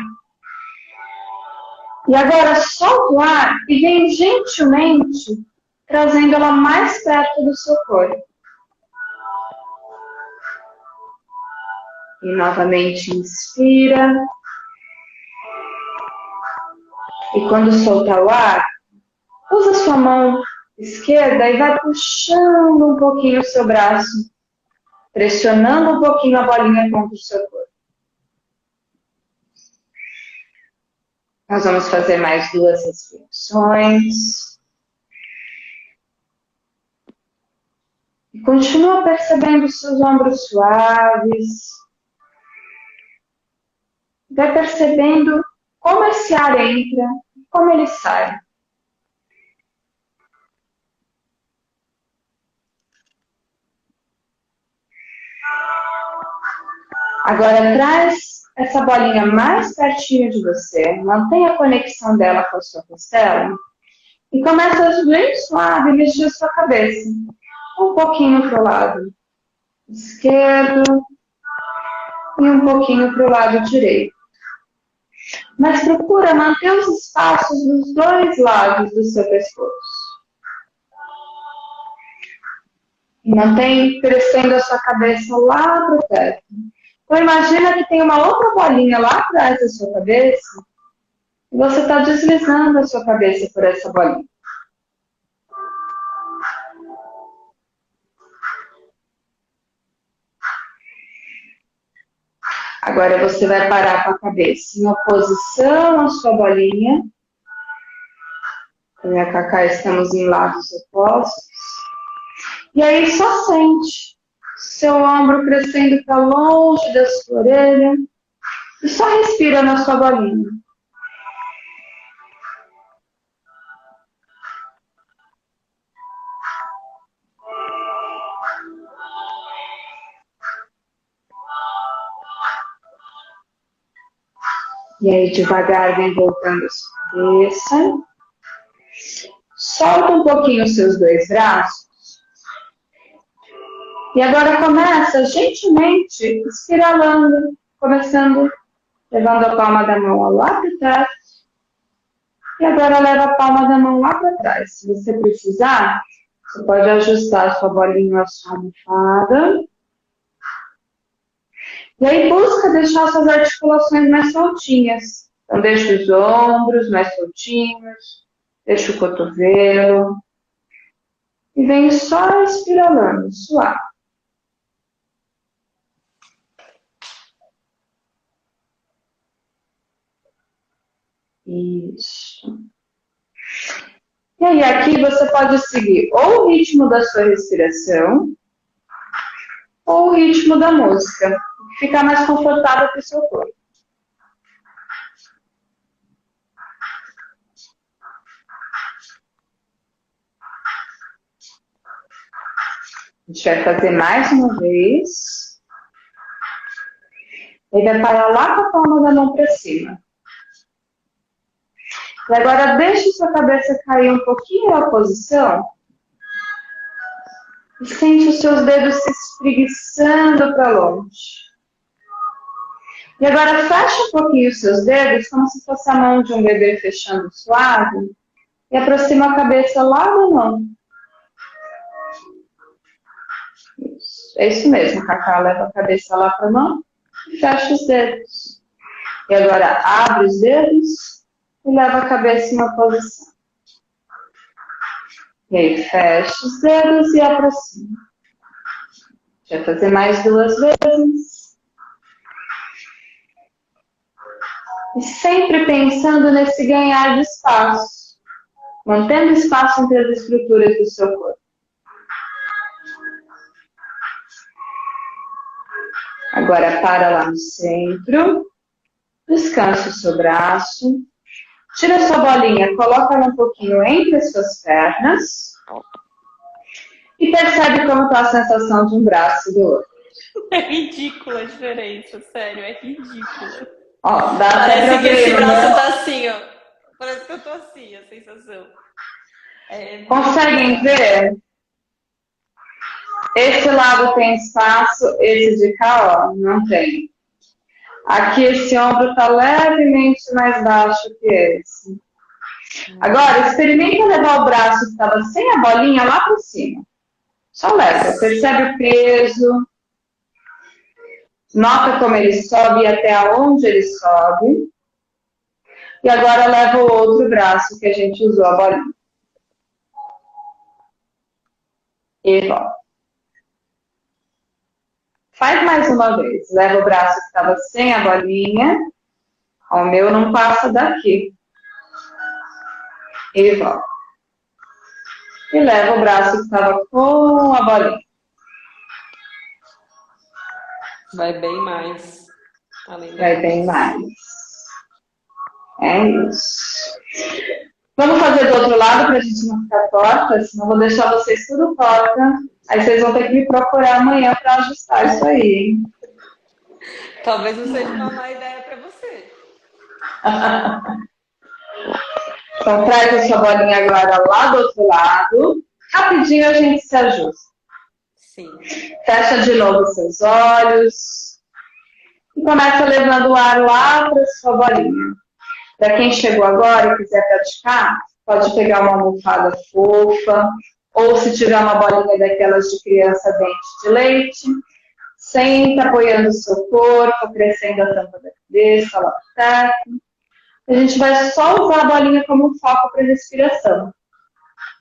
E agora solta o ar e vem gentilmente trazendo ela mais perto do seu corpo. E novamente inspira. E quando soltar o ar, usa sua mão esquerda e vai puxando um pouquinho o seu braço, pressionando um pouquinho a bolinha contra o seu corpo. Nós vamos fazer mais 2 respirações. E continua percebendo os seus ombros suaves. Vai percebendo como esse ar entra, como ele sai. Agora traz essa bolinha mais pertinho de você, mantenha a conexão dela com a sua costela e começa bem suave a mexer a sua cabeça. Um pouquinho para o lado esquerdo e um pouquinho para o lado direito. Mas procura manter os espaços dos 2 lados do seu pescoço. E mantém crescendo a sua cabeça lá para o teto. Então imagina que tem uma outra bolinha lá atrás da sua cabeça e você está deslizando a sua cabeça por essa bolinha. Agora você vai parar com a cabeça em oposição à sua bolinha. Eu e a Cacá estamos em lados opostos. E aí só sente seu ombro crescendo para longe da sua orelha. E só respira na sua bolinha. E aí devagar vem voltando a sua cabeça. Solta um pouquinho os seus 2 braços. E agora começa gentilmente espiralando, começando levando a palma da mão lá para trás. E agora leva a palma da mão lá para trás. Se você precisar, você pode ajustar a sua bolinha, a sua almofada. E aí busca deixar suas articulações mais soltinhas. Então deixa os ombros mais soltinhos, deixa o cotovelo. E vem só espiralando, suave. Isso. E aí, aqui você pode seguir ou o ritmo da sua respiração ou o ritmo da música, que ficar mais confortável para o seu corpo. A gente vai fazer mais uma vez. E vai parar lá com a palma da mão para cima. E agora deixe sua cabeça cair um pouquinho na posição. E sente os seus dedos se espreguiçando para longe. E agora fecha um pouquinho os seus dedos, como se fosse a mão de um bebê fechando suave. E aproxima a cabeça lá da mão. Isso. É isso mesmo, Cacá. Leva a cabeça lá para a mão e fecha os dedos. E agora abre os dedos e leva a cabeça em uma posição. E aí fecha os dedos e aproxima. Vai fazer mais 2 vezes. E sempre pensando nesse ganhar de espaço. Mantendo espaço entre as estruturas do seu corpo. Agora para lá no centro. Descansa o seu braço. Tira a sua bolinha, coloca ela um pouquinho entre as suas pernas. E percebe como está a sensação de um braço e do outro. É ridícula a diferença, sério, é ridícula. Ó, dá Parece até pra que ver, esse braço né? tá assim, ó. Parece que eu tô assim, a sensação. Conseguem ver? Esse lado tem espaço, esse de cá, ó, não tem. Aqui esse ombro está levemente mais baixo que esse. Agora, experimenta levar o braço que estava sem a bolinha lá para cima. Só leva, percebe o peso. Nota como ele sobe e até onde ele sobe. E agora leva o outro braço que a gente usou a bolinha. E volta. Faz mais uma vez. Leva o braço que estava sem a bolinha. O meu não passa daqui. E volta. E leva o braço que estava com a bolinha. Vai bem mais. Vai bem mais. É isso. Vamos fazer do outro lado para a gente não ficar torta, senão vou deixar vocês tudo torta. Aí vocês vão ter que me procurar amanhã para ajustar isso aí, hein? Talvez não seja uma má ideia para você. Então traz a sua bolinha agora lá do outro lado. Rapidinho a gente se ajusta. Sim. Fecha de novo seus olhos. E começa levando o ar lá para a sua bolinha. Para quem chegou agora e quiser praticar, pode pegar uma almofada fofa, ou se tiver uma bolinha daquelas de criança dente de leite, senta apoiando o seu corpo, crescendo a tampa da cabeça, lá para teto. A gente vai só usar a bolinha como foco para respiração.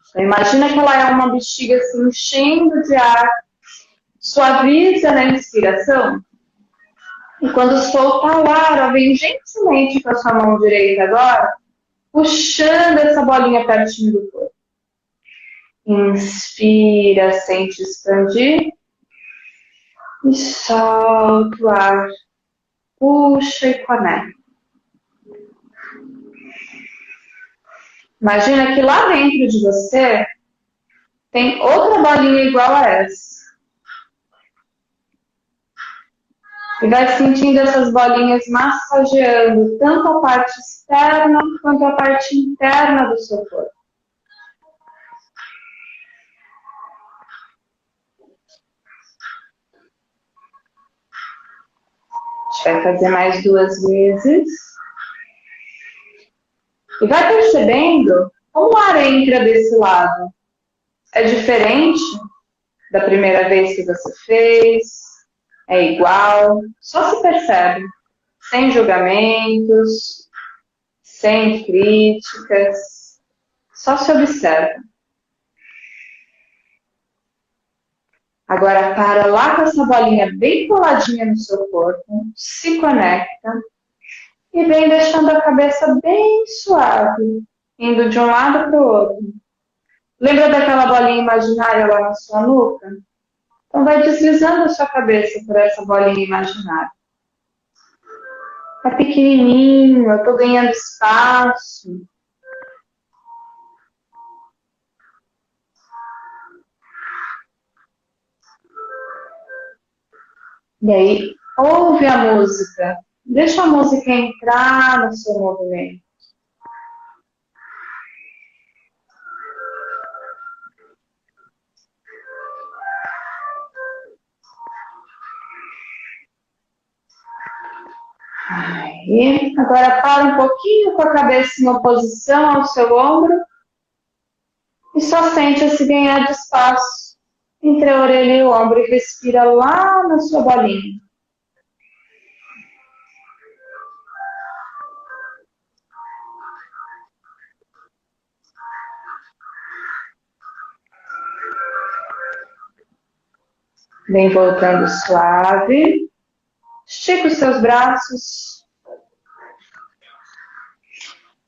Então, imagina que ela é uma bexiga assim, enchendo de ar, suaviza na inspiração. E quando soltar o ar, ó, vem gentilmente com a sua mão direita agora, puxando essa bolinha pertinho do corpo. Inspira, sente expandir. E solta o ar. Puxa e conecta. Imagina que lá dentro de você tem outra bolinha igual a essa. E vai sentindo essas bolinhas massageando tanto a parte externa quanto a parte interna do seu corpo. A gente vai fazer mais 2 vezes. E vai percebendo como o ar entra desse lado. É diferente da primeira vez que você fez? É igual? Só se percebe. Sem julgamentos, sem críticas. Só se observa. Agora para lá com essa bolinha bem coladinha no seu corpo. Se conecta. E vem deixando a cabeça bem suave. Indo de um lado para o outro. Lembra daquela bolinha imaginária lá na sua nuca? Então vai deslizando a sua cabeça por essa bolinha imaginária. Tá pequenininho, eu tô ganhando espaço. E aí, ouve a música. Deixa a música entrar no seu movimento. Aí, agora para um pouquinho com a cabeça em oposição ao seu ombro e só sente-se ganhar de espaço entre a orelha e o ombro e respira lá na sua bolinha. Vem voltando suave. Estica os seus braços.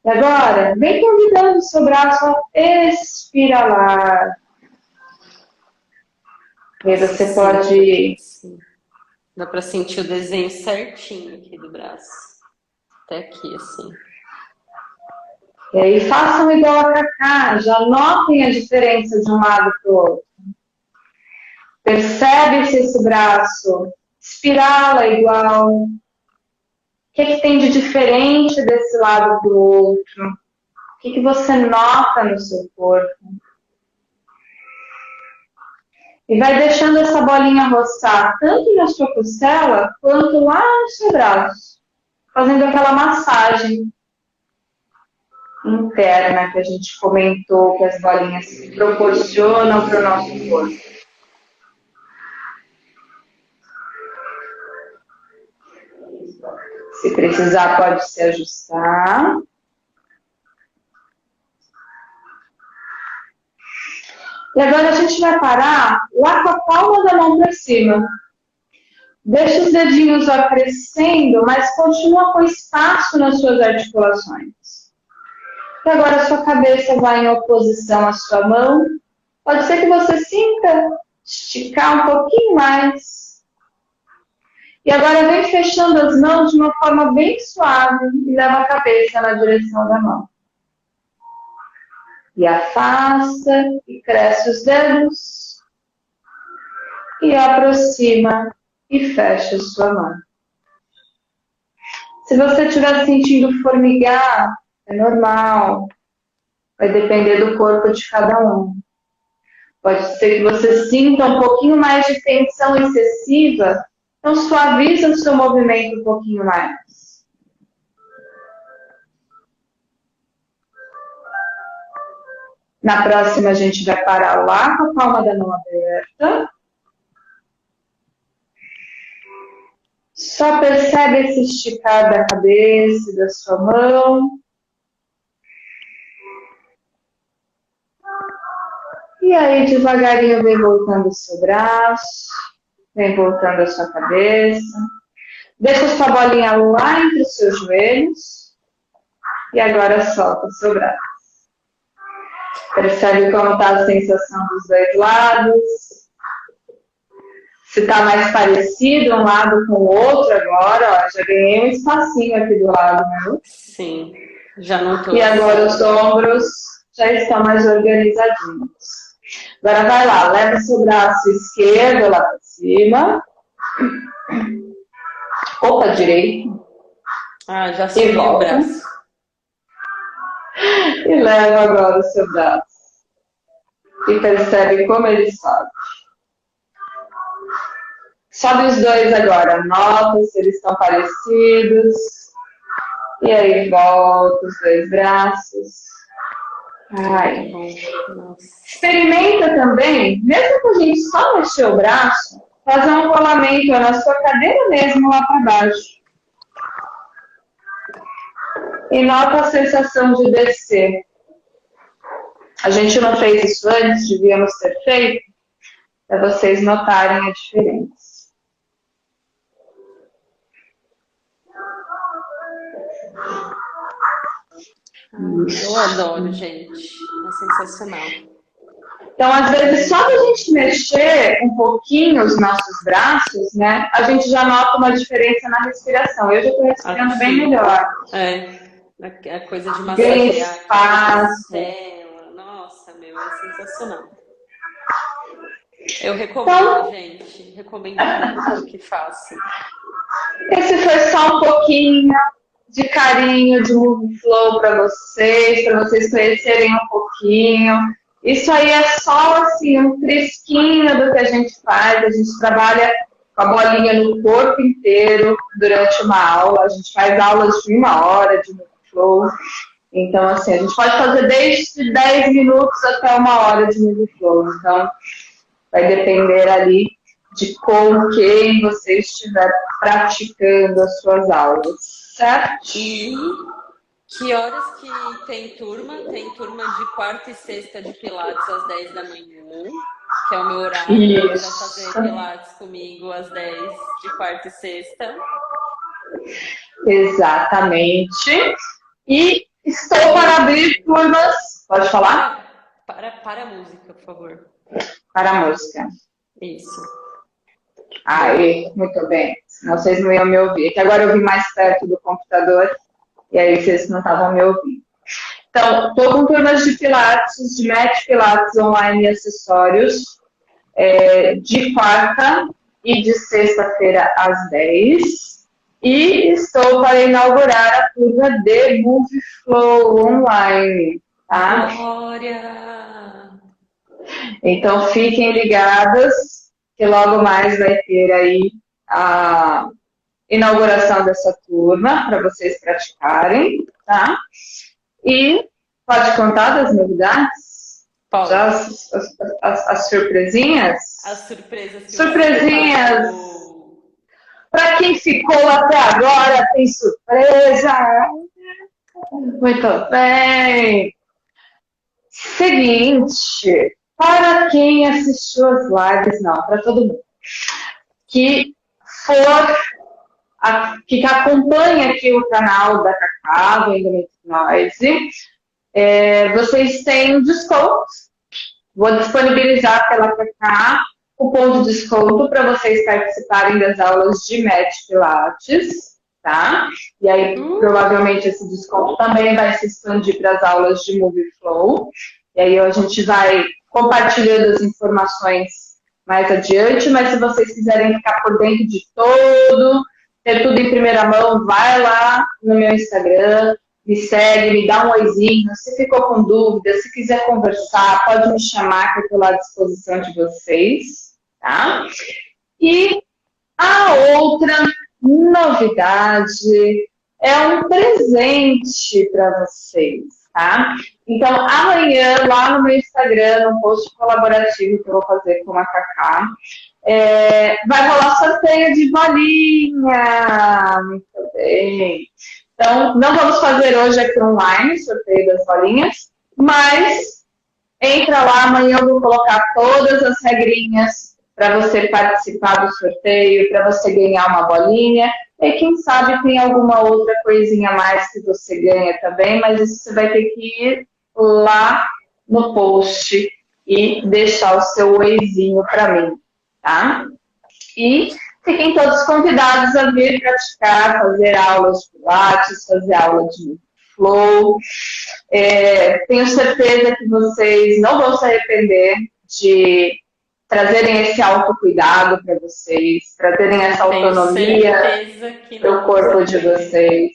E agora, vem convidando o seu braço a espiralar. E aí você pode... Sim. Dá para sentir o desenho certinho aqui do braço. Até aqui, assim. E aí façam igual a Cacá. Já notem a diferença de um lado para o outro. Percebe se esse braço espirala igual. O que tem de diferente desse lado para o outro? O que você nota no seu corpo? E vai deixando essa bolinha roçar tanto na sua costela quanto lá no seu braço. Fazendo aquela massagem interna que a gente comentou, que as bolinhas proporcionam para o nosso corpo. Se precisar, pode se ajustar. E agora a gente vai parar lá com a palma da mão para cima. Deixa os dedinhos ó, crescendo, mas continua com espaço nas suas articulações. E agora a sua cabeça vai em oposição à sua mão. Pode ser que você sinta esticar um pouquinho mais. E agora vem fechando as mãos de uma forma bem suave e leva a cabeça na direção da mão. E afasta e cresce os dedos. E aproxima e fecha sua mão. Se você estiver sentindo formigar, é normal. Vai depender do corpo de cada um. Pode ser que você sinta um pouquinho mais de tensão excessiva. Então, suaviza o seu movimento um pouquinho mais. Na próxima, a gente vai parar lá com a palma da mão aberta. Só percebe esse esticar da cabeça e da sua mão. E aí, devagarinho, vem voltando o seu braço. Vem voltando a sua cabeça. Deixa a sua bolinha lá entre os seus joelhos. E agora solta o seu braço. Percebe como está a sensação dos dois lados. Se está mais parecido um lado com o outro agora. Ó, já ganhei um espacinho aqui do lado, meu. Sim, já não estou. E agora os ombros já estão mais organizadinhos. Agora vai lá, leva o seu braço esquerdo lá para cima. Opa, direito. Ah, já subi o braço. E leva agora o seu braço. E percebe como ele sobe. Sobe os dois agora. Nota se eles estão parecidos. E aí volta os dois braços. Ai. Experimenta também, mesmo que a gente só mexer o braço, fazer um rolamento na sua cadeira mesmo lá para baixo. E nota a sensação de descer. A gente não fez isso antes, devíamos ter feito, para vocês notarem a diferença. Eu adoro, gente. É sensacional. Então, às vezes, só da gente mexer um pouquinho os nossos braços, né, a gente já nota uma diferença na respiração. Eu já estou respirando bem melhor. É a coisa de massagear a costela. Nossa, meu, é sensacional. Eu recomendo, Então, gente. Recomendo muito que façam. esse foi só um pouquinho de carinho de Movie Flow para vocês conhecerem um pouquinho. Isso aí é só assim, um trisquinho do que a gente faz. A gente trabalha com a bolinha no corpo inteiro durante uma aula. A gente faz aulas de 1 hora de Movie Flow. Então, assim, a gente pode fazer desde 10 minutos até 1 hora de Movie Flow. Então, vai depender ali de com quem você estiver praticando as suas aulas, certo? E que horas que tem turma? Tem turma de quarta e sexta de Pilates às 10 da manhã, que é o meu horário. Quem quiser fazer Isso, Pilates comigo às 10 de quarta e sexta. exatamente. E estou para abrir turmas. Pode falar? Para a música, por favor. Para a música. Isso. Aí, muito bem. Senão vocês não iam me ouvir. É que agora eu vim mais perto do computador e aí vocês não estavam me ouvindo. Então, estou com turmas de Pilates, de Mat Pilates online e acessórios, de quarta e de sexta-feira às 10. E estou para inaugurar a turma de Movie Flow online, tá? Glória! Então, fiquem ligadas, que logo mais vai ter aí a inauguração dessa turma para vocês praticarem, tá? E pode contar das novidades? Pode. Já as surpresinhas? As surpresas que Surpresinhas! você Para quem ficou até agora, tem surpresa! Muito bem! Seguinte, para quem assistiu as lives, não, para todo mundo, que for, que acompanha aqui o canal da Cacá, do Endometriose, vocês têm desconto. Vou disponibilizar pela Cacá cupom de desconto para vocês participarem das aulas de Mat Pilates, tá? E aí, provavelmente, esse desconto também vai se expandir para as aulas de Movie Flow. E aí, a gente vai compartilhando as informações mais adiante, mas se vocês quiserem ficar por dentro de todo, ter tudo em primeira mão, vai lá no meu Instagram, me segue, me dá um oizinho. Se ficou com dúvida, se quiser conversar, pode me chamar que eu estou lá à disposição de vocês, tá? E a outra novidade é um presente para vocês, tá? Então, amanhã, lá no meu Instagram, no post colaborativo que eu vou fazer com a Cacá, vai rolar sorteio de bolinha. Muito bem. Então, não vamos fazer hoje aqui online, sorteio das bolinhas, mas entra lá, amanhã eu vou colocar todas as regrinhas para você participar do sorteio, para você ganhar uma bolinha. E quem sabe tem alguma outra coisinha a mais que você ganha também, mas isso você vai ter que ir lá no post e deixar o seu oizinho para mim, tá? E fiquem todos convidados a vir praticar, fazer aulas de Pilates, fazer aula de Flow. Tenho certeza que vocês não vão se arrepender de trazerem esse autocuidado para vocês, trazerem essa autonomia para o corpo de vocês.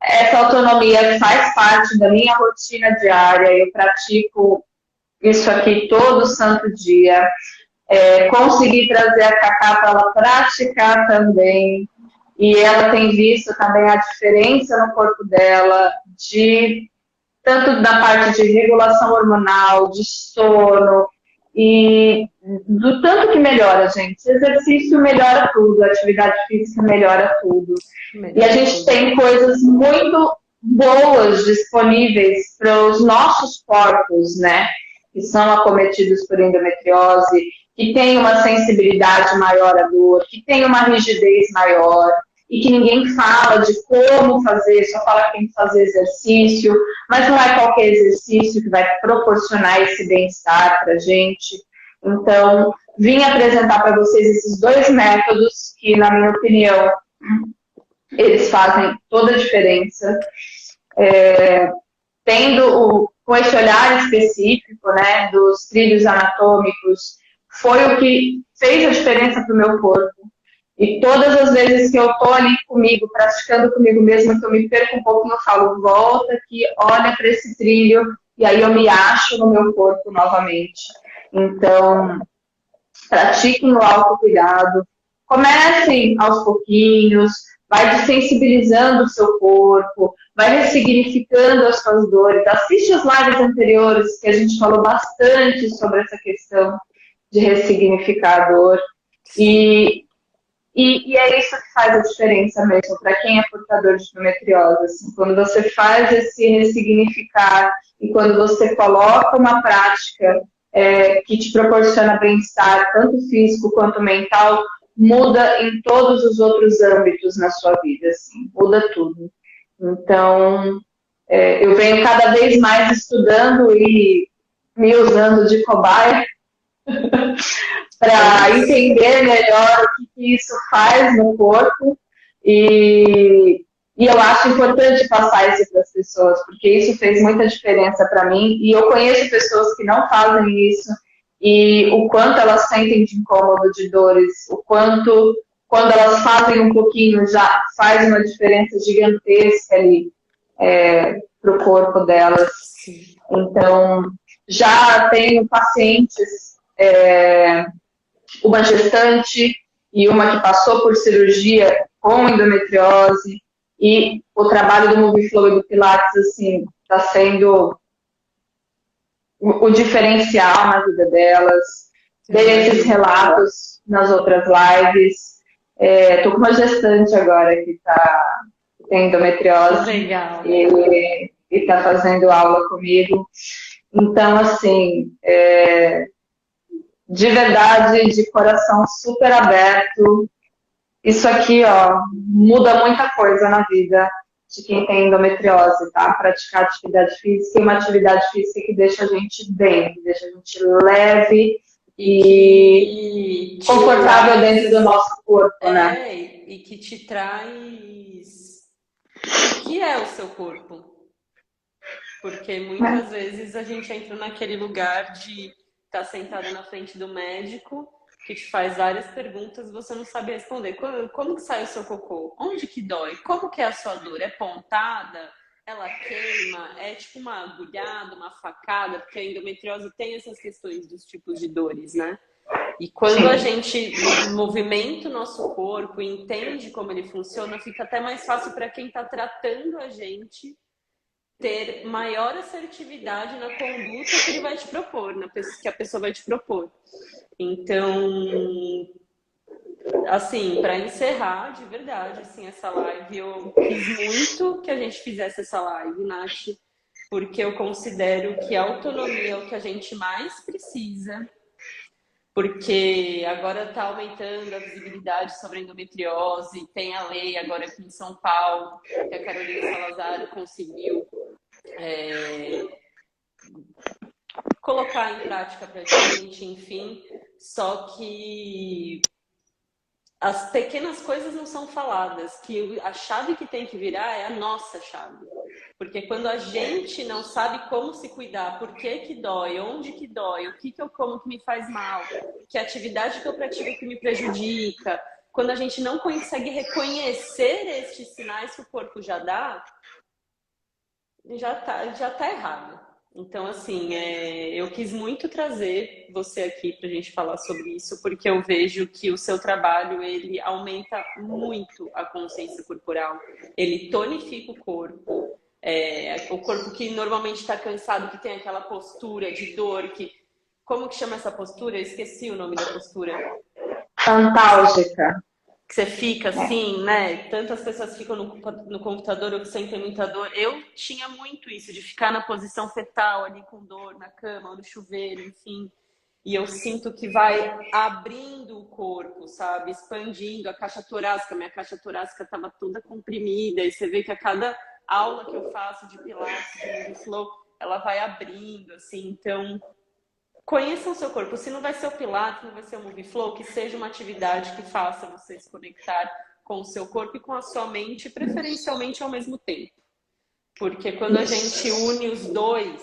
Essa autonomia faz parte da minha rotina diária, eu pratico isso aqui todo santo dia. Consegui trazer a Cacá para ela praticar também, e ela tem visto também a diferença no corpo dela, tanto da parte de regulação hormonal, de sono, e do tanto que melhora, gente. Exercício melhora tudo, atividade física melhora tudo. E a gente tem coisas muito boas disponíveis para os nossos corpos, né? Que são acometidos por endometriose, que tem uma sensibilidade maior à dor, que tem uma rigidez maior, e que ninguém fala de como fazer, só fala que tem que fazer exercício, mas não é qualquer exercício que vai proporcionar esse bem-estar para a gente. Então, vim apresentar para vocês esses dois métodos que, na minha opinião, eles fazem toda a diferença. Tendo com esse olhar específico, né, dos trilhos anatômicos, foi o que fez a diferença para o meu corpo. E todas as vezes que eu estou ali comigo, praticando comigo mesma, que eu me perco um pouco, eu falo, volta aqui, olha para esse trilho, e aí eu me acho no meu corpo novamente. Então, pratiquem o autocuidado, comecem aos pouquinhos, vai desensibilizando o seu corpo, vai ressignificando as suas dores. Assiste os lives anteriores, que a gente falou bastante sobre essa questão de ressignificar a dor. E é isso que faz a diferença mesmo, para quem é portador de endometriose. Assim, quando você faz esse ressignificar e quando você coloca uma prática que te proporciona bem-estar, tanto físico quanto mental, muda em todos os outros âmbitos na sua vida, assim, muda tudo. Então, eu venho cada vez mais estudando e me usando de cobaia para entender melhor o que isso faz no corpo e eu acho importante passar isso para as pessoas, porque isso fez muita diferença para mim e eu conheço pessoas que não fazem isso e o quanto elas sentem de incômodo, de dores, o quanto quando elas fazem um pouquinho já faz uma diferença gigantesca ali para o corpo delas. Então, já tenho pacientes uma gestante e uma que passou por cirurgia com endometriose e o trabalho do Moviflow e do Pilates, assim, está sendo o diferencial na vida delas. Dei esses relatos nas outras lives. Estou com uma gestante agora que tem endometriose. Legal. E está fazendo aula comigo. Então, assim, de verdade, de coração super aberto. Isso aqui, ó, muda muita coisa na vida de quem tem endometriose, tá? Praticar atividade física e uma atividade física que deixa a gente bem, que deixa a gente leve e confortável dentro do nosso corpo, né? E que te traz o que é o seu corpo. Porque muitas vezes a gente entra naquele lugar de estar sentado na frente do médico que te faz várias perguntas e você não sabe responder. Como que sai o seu cocô? Onde que dói? Como que é a sua dor? É pontada? Ela queima? É tipo uma agulhada, uma facada? Porque a endometriose tem essas questões dos tipos de dores, né? E quando a gente movimenta o nosso corpo e entende como ele funciona, fica até mais fácil para quem está tratando a gente ter maior assertividade na conduta que ele vai te propor, que a pessoa vai te propor. Então, assim, para encerrar, de verdade, assim, essa live, eu quis muito que a gente fizesse essa live, Nath, porque eu considero que a autonomia é o que a gente mais precisa, porque agora está aumentando a visibilidade sobre a endometriose, tem a lei agora aqui em São Paulo, que a Carolina Salazar conseguiu colocar em prática pra gente, enfim, só que as pequenas coisas não são faladas, que a chave que tem que virar é a nossa chave. Porque quando a gente não sabe como se cuidar, por que dói, onde que dói, o que eu como que me faz mal, que atividade que eu pratico que me prejudica, quando a gente não consegue reconhecer estes sinais que o corpo já dá, já tá errado. Então, assim, eu quis muito trazer você aqui para a gente falar sobre isso, porque eu vejo que o seu trabalho, ele aumenta muito a consciência corporal, ele tonifica o corpo que normalmente está cansado, que tem aquela postura de dor, como que chama essa postura? Eu esqueci o nome da postura. Antálgica. Que você fica assim, né? Tantas pessoas ficam no computador ou que sentem muita dor. Eu tinha muito isso, de ficar na posição fetal ali com dor na cama ou no chuveiro, enfim. E eu sinto que vai abrindo o corpo, sabe? Expandindo a caixa torácica. Minha caixa torácica estava toda comprimida. E você vê que a cada aula que eu faço de Pilates, de Moviflow, ela vai abrindo, assim. Então, conheçam o seu corpo. Se não vai ser o Pilates, não vai ser o Moviflow, que seja uma atividade que faça você se conectar com o seu corpo e com a sua mente, preferencialmente ao mesmo tempo. Porque quando a gente une os dois,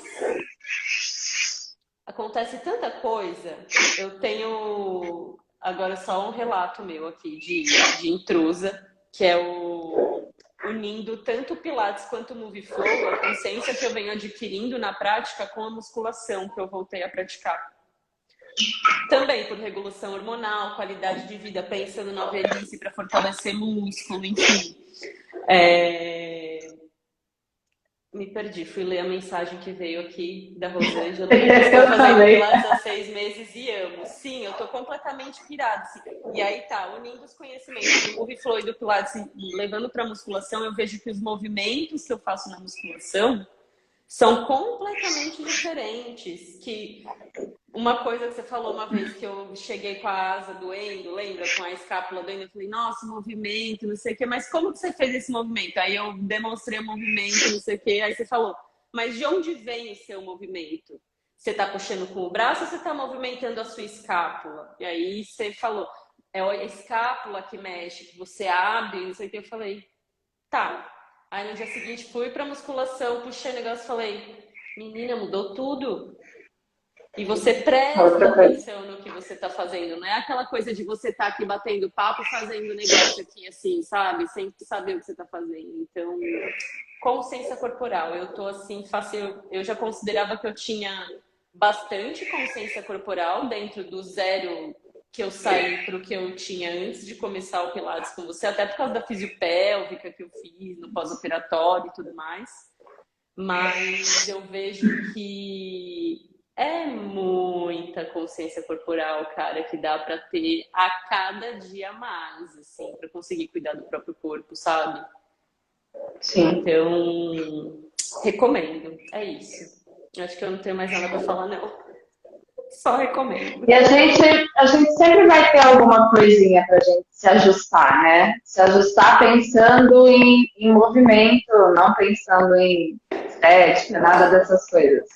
acontece tanta coisa. Eu tenho agora só um relato meu aqui de intrusa, que é unindo tanto o Pilates quanto o Move Flow, a consciência que eu venho adquirindo na prática com a musculação que eu voltei a praticar. Também por regulação hormonal, qualidade de vida, pensando na velhice para fortalecer músculo, enfim. Me perdi, fui ler a mensagem que veio aqui da Rosângela. Estou fazendo Pilates há 6 meses e amo. Sim, eu tô completamente pirada. Assim. E aí tá, unindo os conhecimentos do Move Flow e do Pilates, levando para musculação, eu vejo que os movimentos que eu faço na musculação são completamente diferentes. Que uma coisa que você falou uma vez que eu cheguei com a asa doendo, lembra? Com a escápula doendo, eu falei, nossa, movimento, não sei o quê, mas como que você fez esse movimento? Aí eu demonstrei o movimento, não sei o quê, aí você falou, mas de onde vem o seu movimento? Você tá puxando com o braço ou você tá movimentando a sua escápula? E aí você falou, é a escápula que mexe, que você abre, não sei o quê. Eu falei, tá. Aí no dia seguinte fui pra musculação, puxei o negócio e falei, menina, mudou tudo. E você presta atenção no que você tá fazendo. Não é aquela coisa de você estar aqui batendo papo, fazendo negócio aqui assim, sabe? Sem saber o que você tá fazendo. Então, consciência corporal. Eu tô assim, fácil. Eu já considerava que eu tinha bastante consciência corporal dentro do zero que eu saí pro que eu tinha antes de começar o Pilates com você, até por causa da fisiopélvica que eu fiz no pós-operatório e tudo mais. Mas eu vejo que é muita consciência corporal, cara, que dá pra ter a cada dia mais, assim, pra conseguir cuidar do próprio corpo, sabe? Sim. Então, recomendo. É isso. Acho que eu não tenho mais nada pra falar, não. Só recomendo. E a gente sempre vai ter alguma coisinha pra gente se ajustar, né? Se ajustar pensando em movimento, não pensando em estética, nada dessas coisas.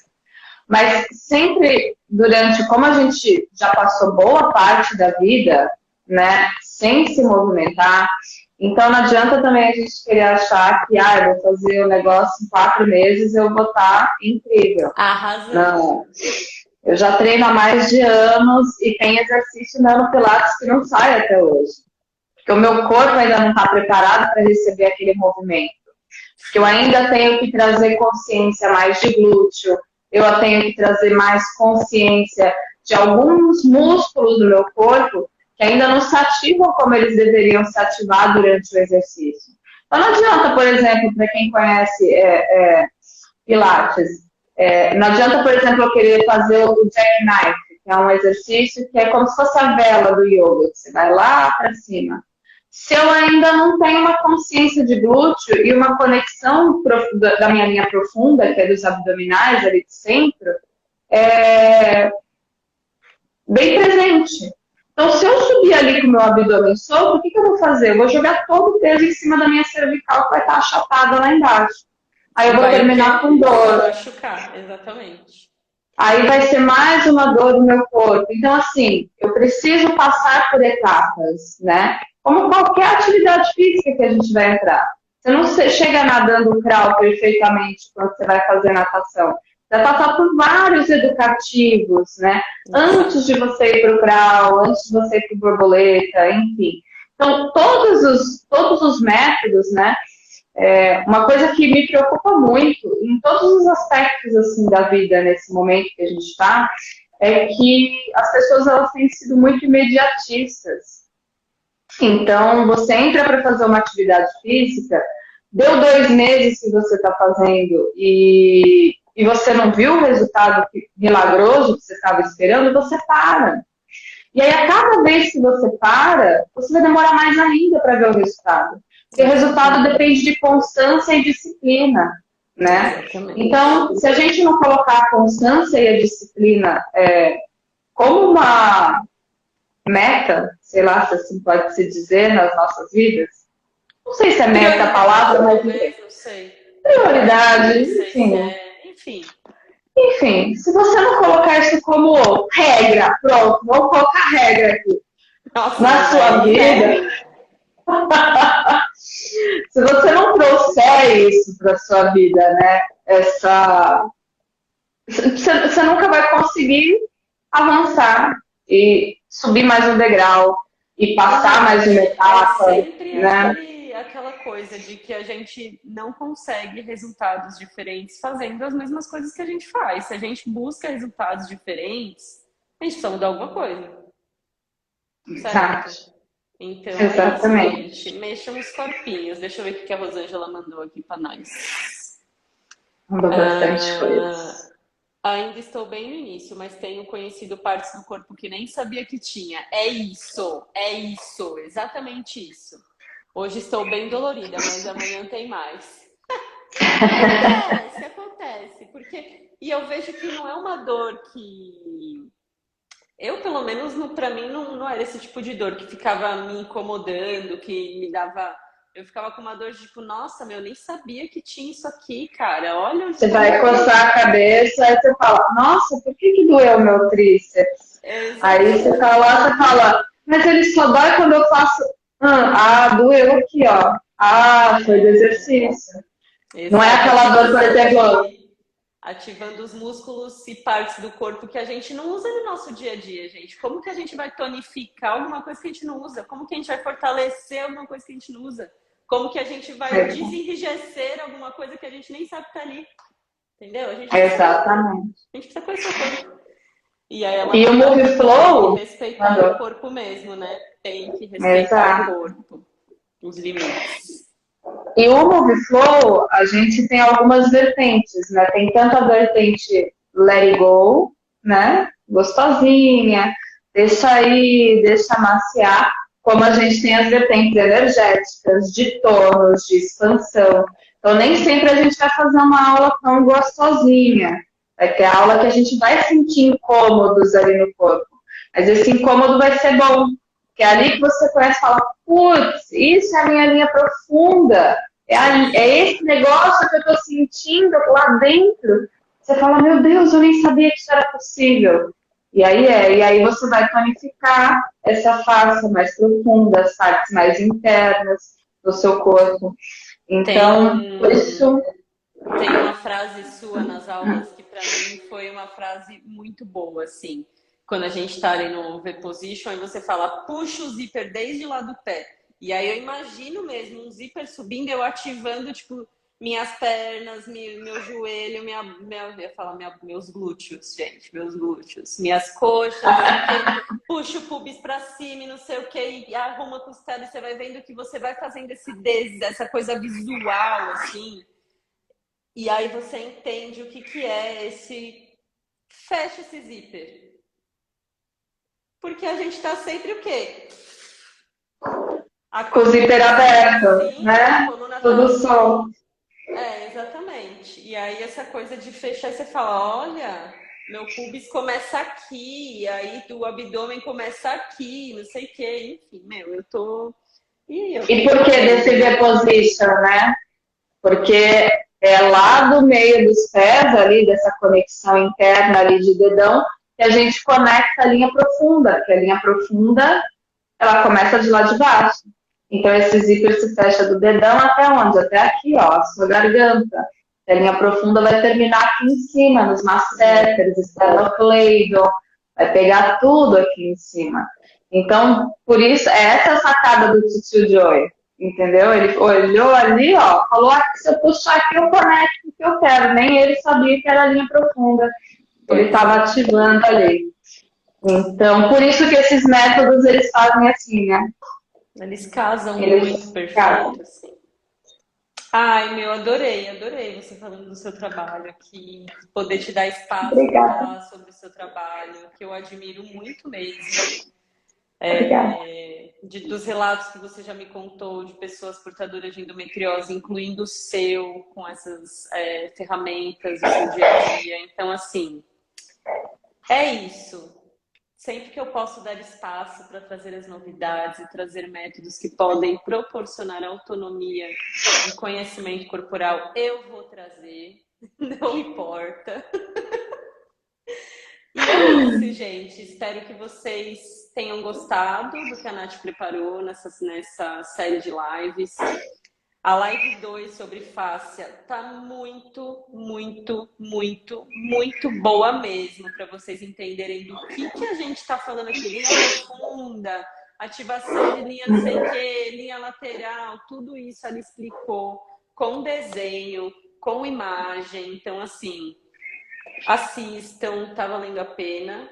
Mas sempre durante, como a gente já passou boa parte da vida, né, sem se movimentar, então não adianta também a gente querer achar que, eu vou fazer o negócio em 4 meses, eu vou estar incrível. Arrasando. Não. Eu já treino há mais de anos e tem exercício no Pilates que não sai até hoje. Porque o meu corpo ainda não está preparado para receber aquele movimento. Porque eu ainda tenho que trazer consciência mais de glúteo, eu tenho que trazer mais consciência de alguns músculos do meu corpo que ainda não se ativam como eles deveriam se ativar durante o exercício. Então não adianta, por exemplo, para quem conhece Pilates, não adianta, por exemplo, eu querer fazer o jackknife, que é um exercício que é como se fosse a vela do yoga, que você vai lá para cima. Se eu ainda não tenho uma consciência de glúteo e uma conexão da minha linha profunda, que é dos abdominais ali de centro, bem presente. Então, se eu subir ali com o meu abdômen solto, o que eu vou fazer? Eu vou jogar todo o peso em cima da minha cervical, que vai estar achatada lá embaixo. Aí eu vou terminar com dor. Vai machucar, exatamente. Aí vai ser mais uma dor do meu corpo. Então, assim, eu preciso passar por etapas, né? Como qualquer atividade física que a gente vai entrar. Você não chega nadando crawl perfeitamente quando você vai fazer natação. Você vai passar por vários educativos, né? Antes de você ir para o crawl, antes de você ir para o borboleta, enfim. Então, todos os métodos, né? Uma coisa que me preocupa muito em todos os aspectos assim da vida nesse momento que a gente está é que as pessoas elas têm sido muito imediatistas. Então, você entra para fazer uma atividade física, deu 2 meses que você está fazendo e você não viu o resultado milagroso que você estava esperando, você para. E aí, a cada vez que você para, você vai demorar mais ainda para ver o resultado. Porque o resultado depende de constância e disciplina, né? Então, se a gente não colocar a constância e a disciplina como uma meta, sei lá se assim pode se dizer nas nossas vidas, não sei se é meta a palavra, mas não sei. Prioridade, enfim. Enfim, se você não colocar isso como regra, pronto, vamos colocar regra aqui. Nossa, na sua vida, Se você não trouxer isso para sua vida, né? Você nunca vai conseguir avançar e subir mais um degrau e passar mais uma É etapa, sempre né? aquela coisa de que a gente não consegue resultados diferentes fazendo as mesmas coisas que a gente faz. Se a gente busca resultados diferentes, a gente precisa mudar alguma coisa, Exato. certo? Então é isso, Exatamente. gente. Mexam os corpinhos. Deixa eu ver o que a Rosângela mandou aqui para nós. Mudou bastante Ah, coisa. ainda estou bem no início, mas tenho conhecido partes do corpo que nem sabia que tinha. É isso, exatamente isso. Hoje estou bem dolorida, mas amanhã tem mais. Acontece, acontece, porque e eu vejo que não é uma dor que eu, pelo menos, para mim não era esse tipo de dor que ficava me incomodando, que me dava. Eu ficava com uma dor de tipo, nossa, meu, eu nem sabia que tinha isso aqui, cara. Olha Você como vai que. coçar a cabeça, aí você fala, nossa, por que doeu meu tríceps? Aí você Exato, fala, mas ele só dói quando eu faço. Doeu aqui, ó. Ah, foi do exercício. Não é exato, aquela dor, por exemplo, ativando os músculos e partes do corpo que a gente não usa no nosso dia a dia, gente. Como que a gente vai tonificar alguma coisa que a gente não usa? Como que a gente vai fortalecer alguma coisa que a gente não usa? Como que a gente vai desenrijecer alguma coisa que a gente nem sabe que tá ali? Entendeu? exatamente. A gente precisa conhecer o corpo. E aí ela E o mandou Move aqui, tem que Flow, respeitar o mandou. corpo mesmo, né? Tem que respeitar o Exato. corpo, os limites. E o Move Flow, a gente tem algumas vertentes, né? Tem tanto a vertente Let It Go, né? Gostosinha, deixa aí, deixa maciar, como a gente tem as vertentes energéticas, de tônus, de expansão. Então, nem sempre a gente vai fazer uma aula tão gostosinha. Vai ter aula que a gente vai sentir incômodos ali no corpo. Mas esse incômodo vai ser bom, que é ali que você conhece e fala, putz, isso é a minha linha profunda, é esse negócio que eu estou sentindo lá dentro. Você fala, meu Deus, eu nem sabia que isso era possível. E aí você vai tonificar essa face mais profunda, as partes mais internas do seu corpo. Então, por Tem, isso, tem uma frase sua nas aulas que para mim foi uma frase muito boa, assim. Quando a gente está ali no V-Position, aí você fala, puxa o zíper desde lá do pé. E aí eu imagino mesmo um zíper subindo, eu ativando, tipo, minhas pernas, meu joelho, eu ia falar meus glúteos, gente, meus glúteos, minhas coxas, não sei o quê. Puxa o pubis pra cima e não sei o quê, e arruma a costela, e você vai vendo que você vai fazendo essa coisa visual, assim. E aí você entende o que que é esse... Fecha esse zíper. Porque a gente tá sempre o quê? A com o zíper colunazinha aberto, assim, a né? coluna tá Tudo sol. assim. É, exatamente. E aí essa coisa de fechar e você fala, olha, meu pubis começa aqui, e aí o abdômen começa aqui, não sei o quê. Enfim, meu, eu tô... Ih, eu E tô por que desse voando, né? V-position, né? Porque é lá do meio dos pés, ali, dessa conexão interna ali de dedão, que a gente conecta a linha profunda, que a linha profunda, ela começa de lá de baixo. Então, esse zíper se fecha do dedão até onde? Até aqui, ó, a sua garganta. A linha profunda vai terminar aqui em cima, nos masseteres, esternocleido, vai pegar tudo aqui em cima. Então, por isso, essa é a sacada do Tio Joy, entendeu? Ele olhou ali, ó, falou, se eu puxar aqui, eu conecto o que eu quero. Nem ele sabia que era a linha profunda. Ele Pois estava é. ativando ali. Então, por isso que esses métodos, eles fazem assim, né? Eles casam muito Eles, cara, perfeito, assim. Ai, meu, adorei, adorei você falando do seu trabalho aqui, poder te dar espaço para obrigada, falar sobre o seu trabalho, que eu admiro muito mesmo. obrigada. Dos relatos que você já me contou de pessoas portadoras de endometriose, incluindo o seu, com essas ferramentas do seu dia a dia. Então, assim, é isso. Sempre que eu posso dar espaço para trazer as novidades e trazer métodos que podem proporcionar autonomia de conhecimento corporal, eu vou trazer, não importa. E é isso, gente. Espero que vocês tenham gostado do que a Nath preparou nessa série de lives. A live 2 sobre fáscia tá muito, muito, muito, muito boa mesmo, para vocês entenderem do que a gente está falando aqui. Linha profunda, ativação de linha não sei o quê, linha lateral, tudo isso ela explicou com desenho, com imagem. Então, assim, assistam, tá valendo a pena.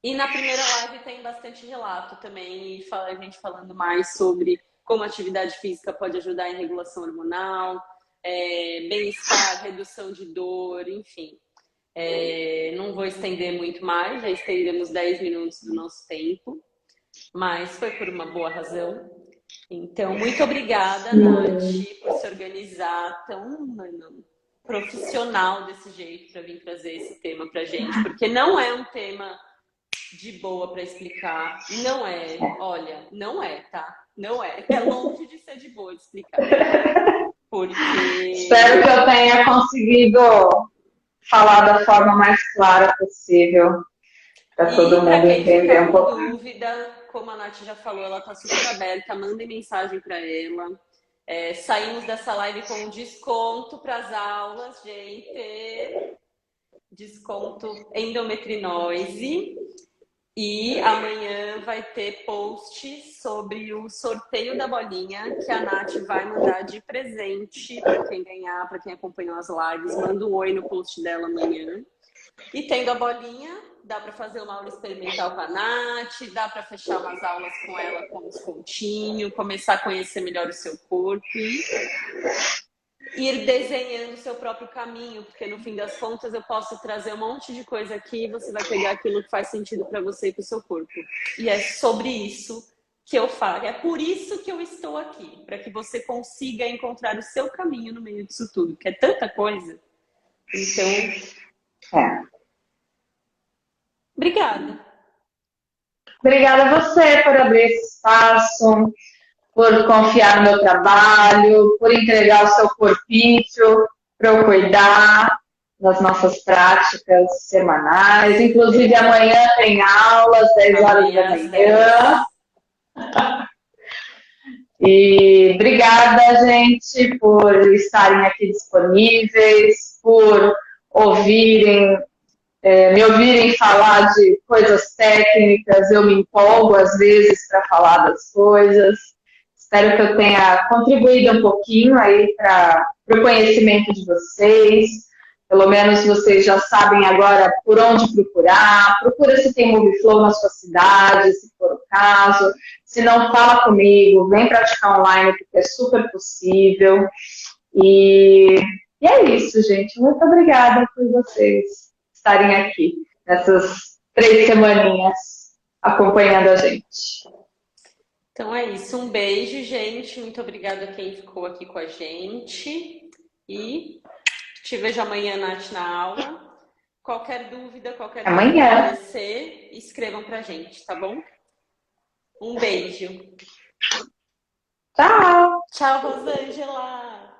E na primeira live tem bastante relato também, e a gente falando mais sobre como a atividade física pode ajudar em regulação hormonal, bem-estar, redução de dor, enfim. Não vou estender muito mais, já estendemos 10 minutos do nosso tempo, mas foi por uma boa razão. Então, muito obrigada, Nath, por se organizar tão profissional desse jeito para vir trazer esse tema pra gente, porque não é um tema de boa para explicar, não é, olha, não é, tá? Não é longe de ser de boa de explicar, porque... Espero que eu tenha conseguido falar da forma mais clara possível para todo mundo entender um pouco. Dúvida, como a Nath já falou, ela tá super aberta, mandem mensagem para ela. Saímos dessa live com desconto para as aulas, gente. Desconto endometriose. E amanhã vai ter post sobre o sorteio da bolinha que a Nath vai mandar de presente para quem ganhar, para quem acompanhou as lives. Manda um oi no post dela amanhã. E tendo a bolinha, dá para fazer uma aula experimental com a Nath, dá para fechar umas aulas com ela com os pontinhos, começar a conhecer melhor o seu corpo e ir desenhando o seu próprio caminho, porque no fim das contas eu posso trazer um monte de coisa aqui e você vai pegar aquilo que faz sentido para você e para o seu corpo. E é sobre isso que eu falo. É por isso que eu estou aqui, para que você consiga encontrar o seu caminho no meio disso tudo, que é tanta coisa. Então, obrigada. Obrigada a você por abrir esse espaço, por confiar no meu trabalho, por entregar o seu corpício para eu cuidar das nossas práticas semanais. Inclusive, amanhã tem aulas, 10 horas da manhã. E obrigada, gente, por estarem aqui disponíveis, por me ouvirem falar de coisas técnicas. Eu me empolgo às vezes para falar das coisas. Espero que eu tenha contribuído um pouquinho aí para o conhecimento de vocês. Pelo menos vocês já sabem agora por onde procurar. Procura se tem Moviflow na sua cidade, se for o caso. Se não, fala comigo, vem praticar online, porque é super possível. E é isso, gente. Muito obrigada por vocês estarem aqui nessas 3 semaninhas acompanhando a gente. Então é isso. Um beijo, gente. Muito obrigada a quem ficou aqui com a gente. E te vejo amanhã, Nath, na aula. Qualquer dúvida, qualquer coisa que aparecer, escrevam pra gente, tá bom? Um beijo. Tchau. Tchau, Rosângela.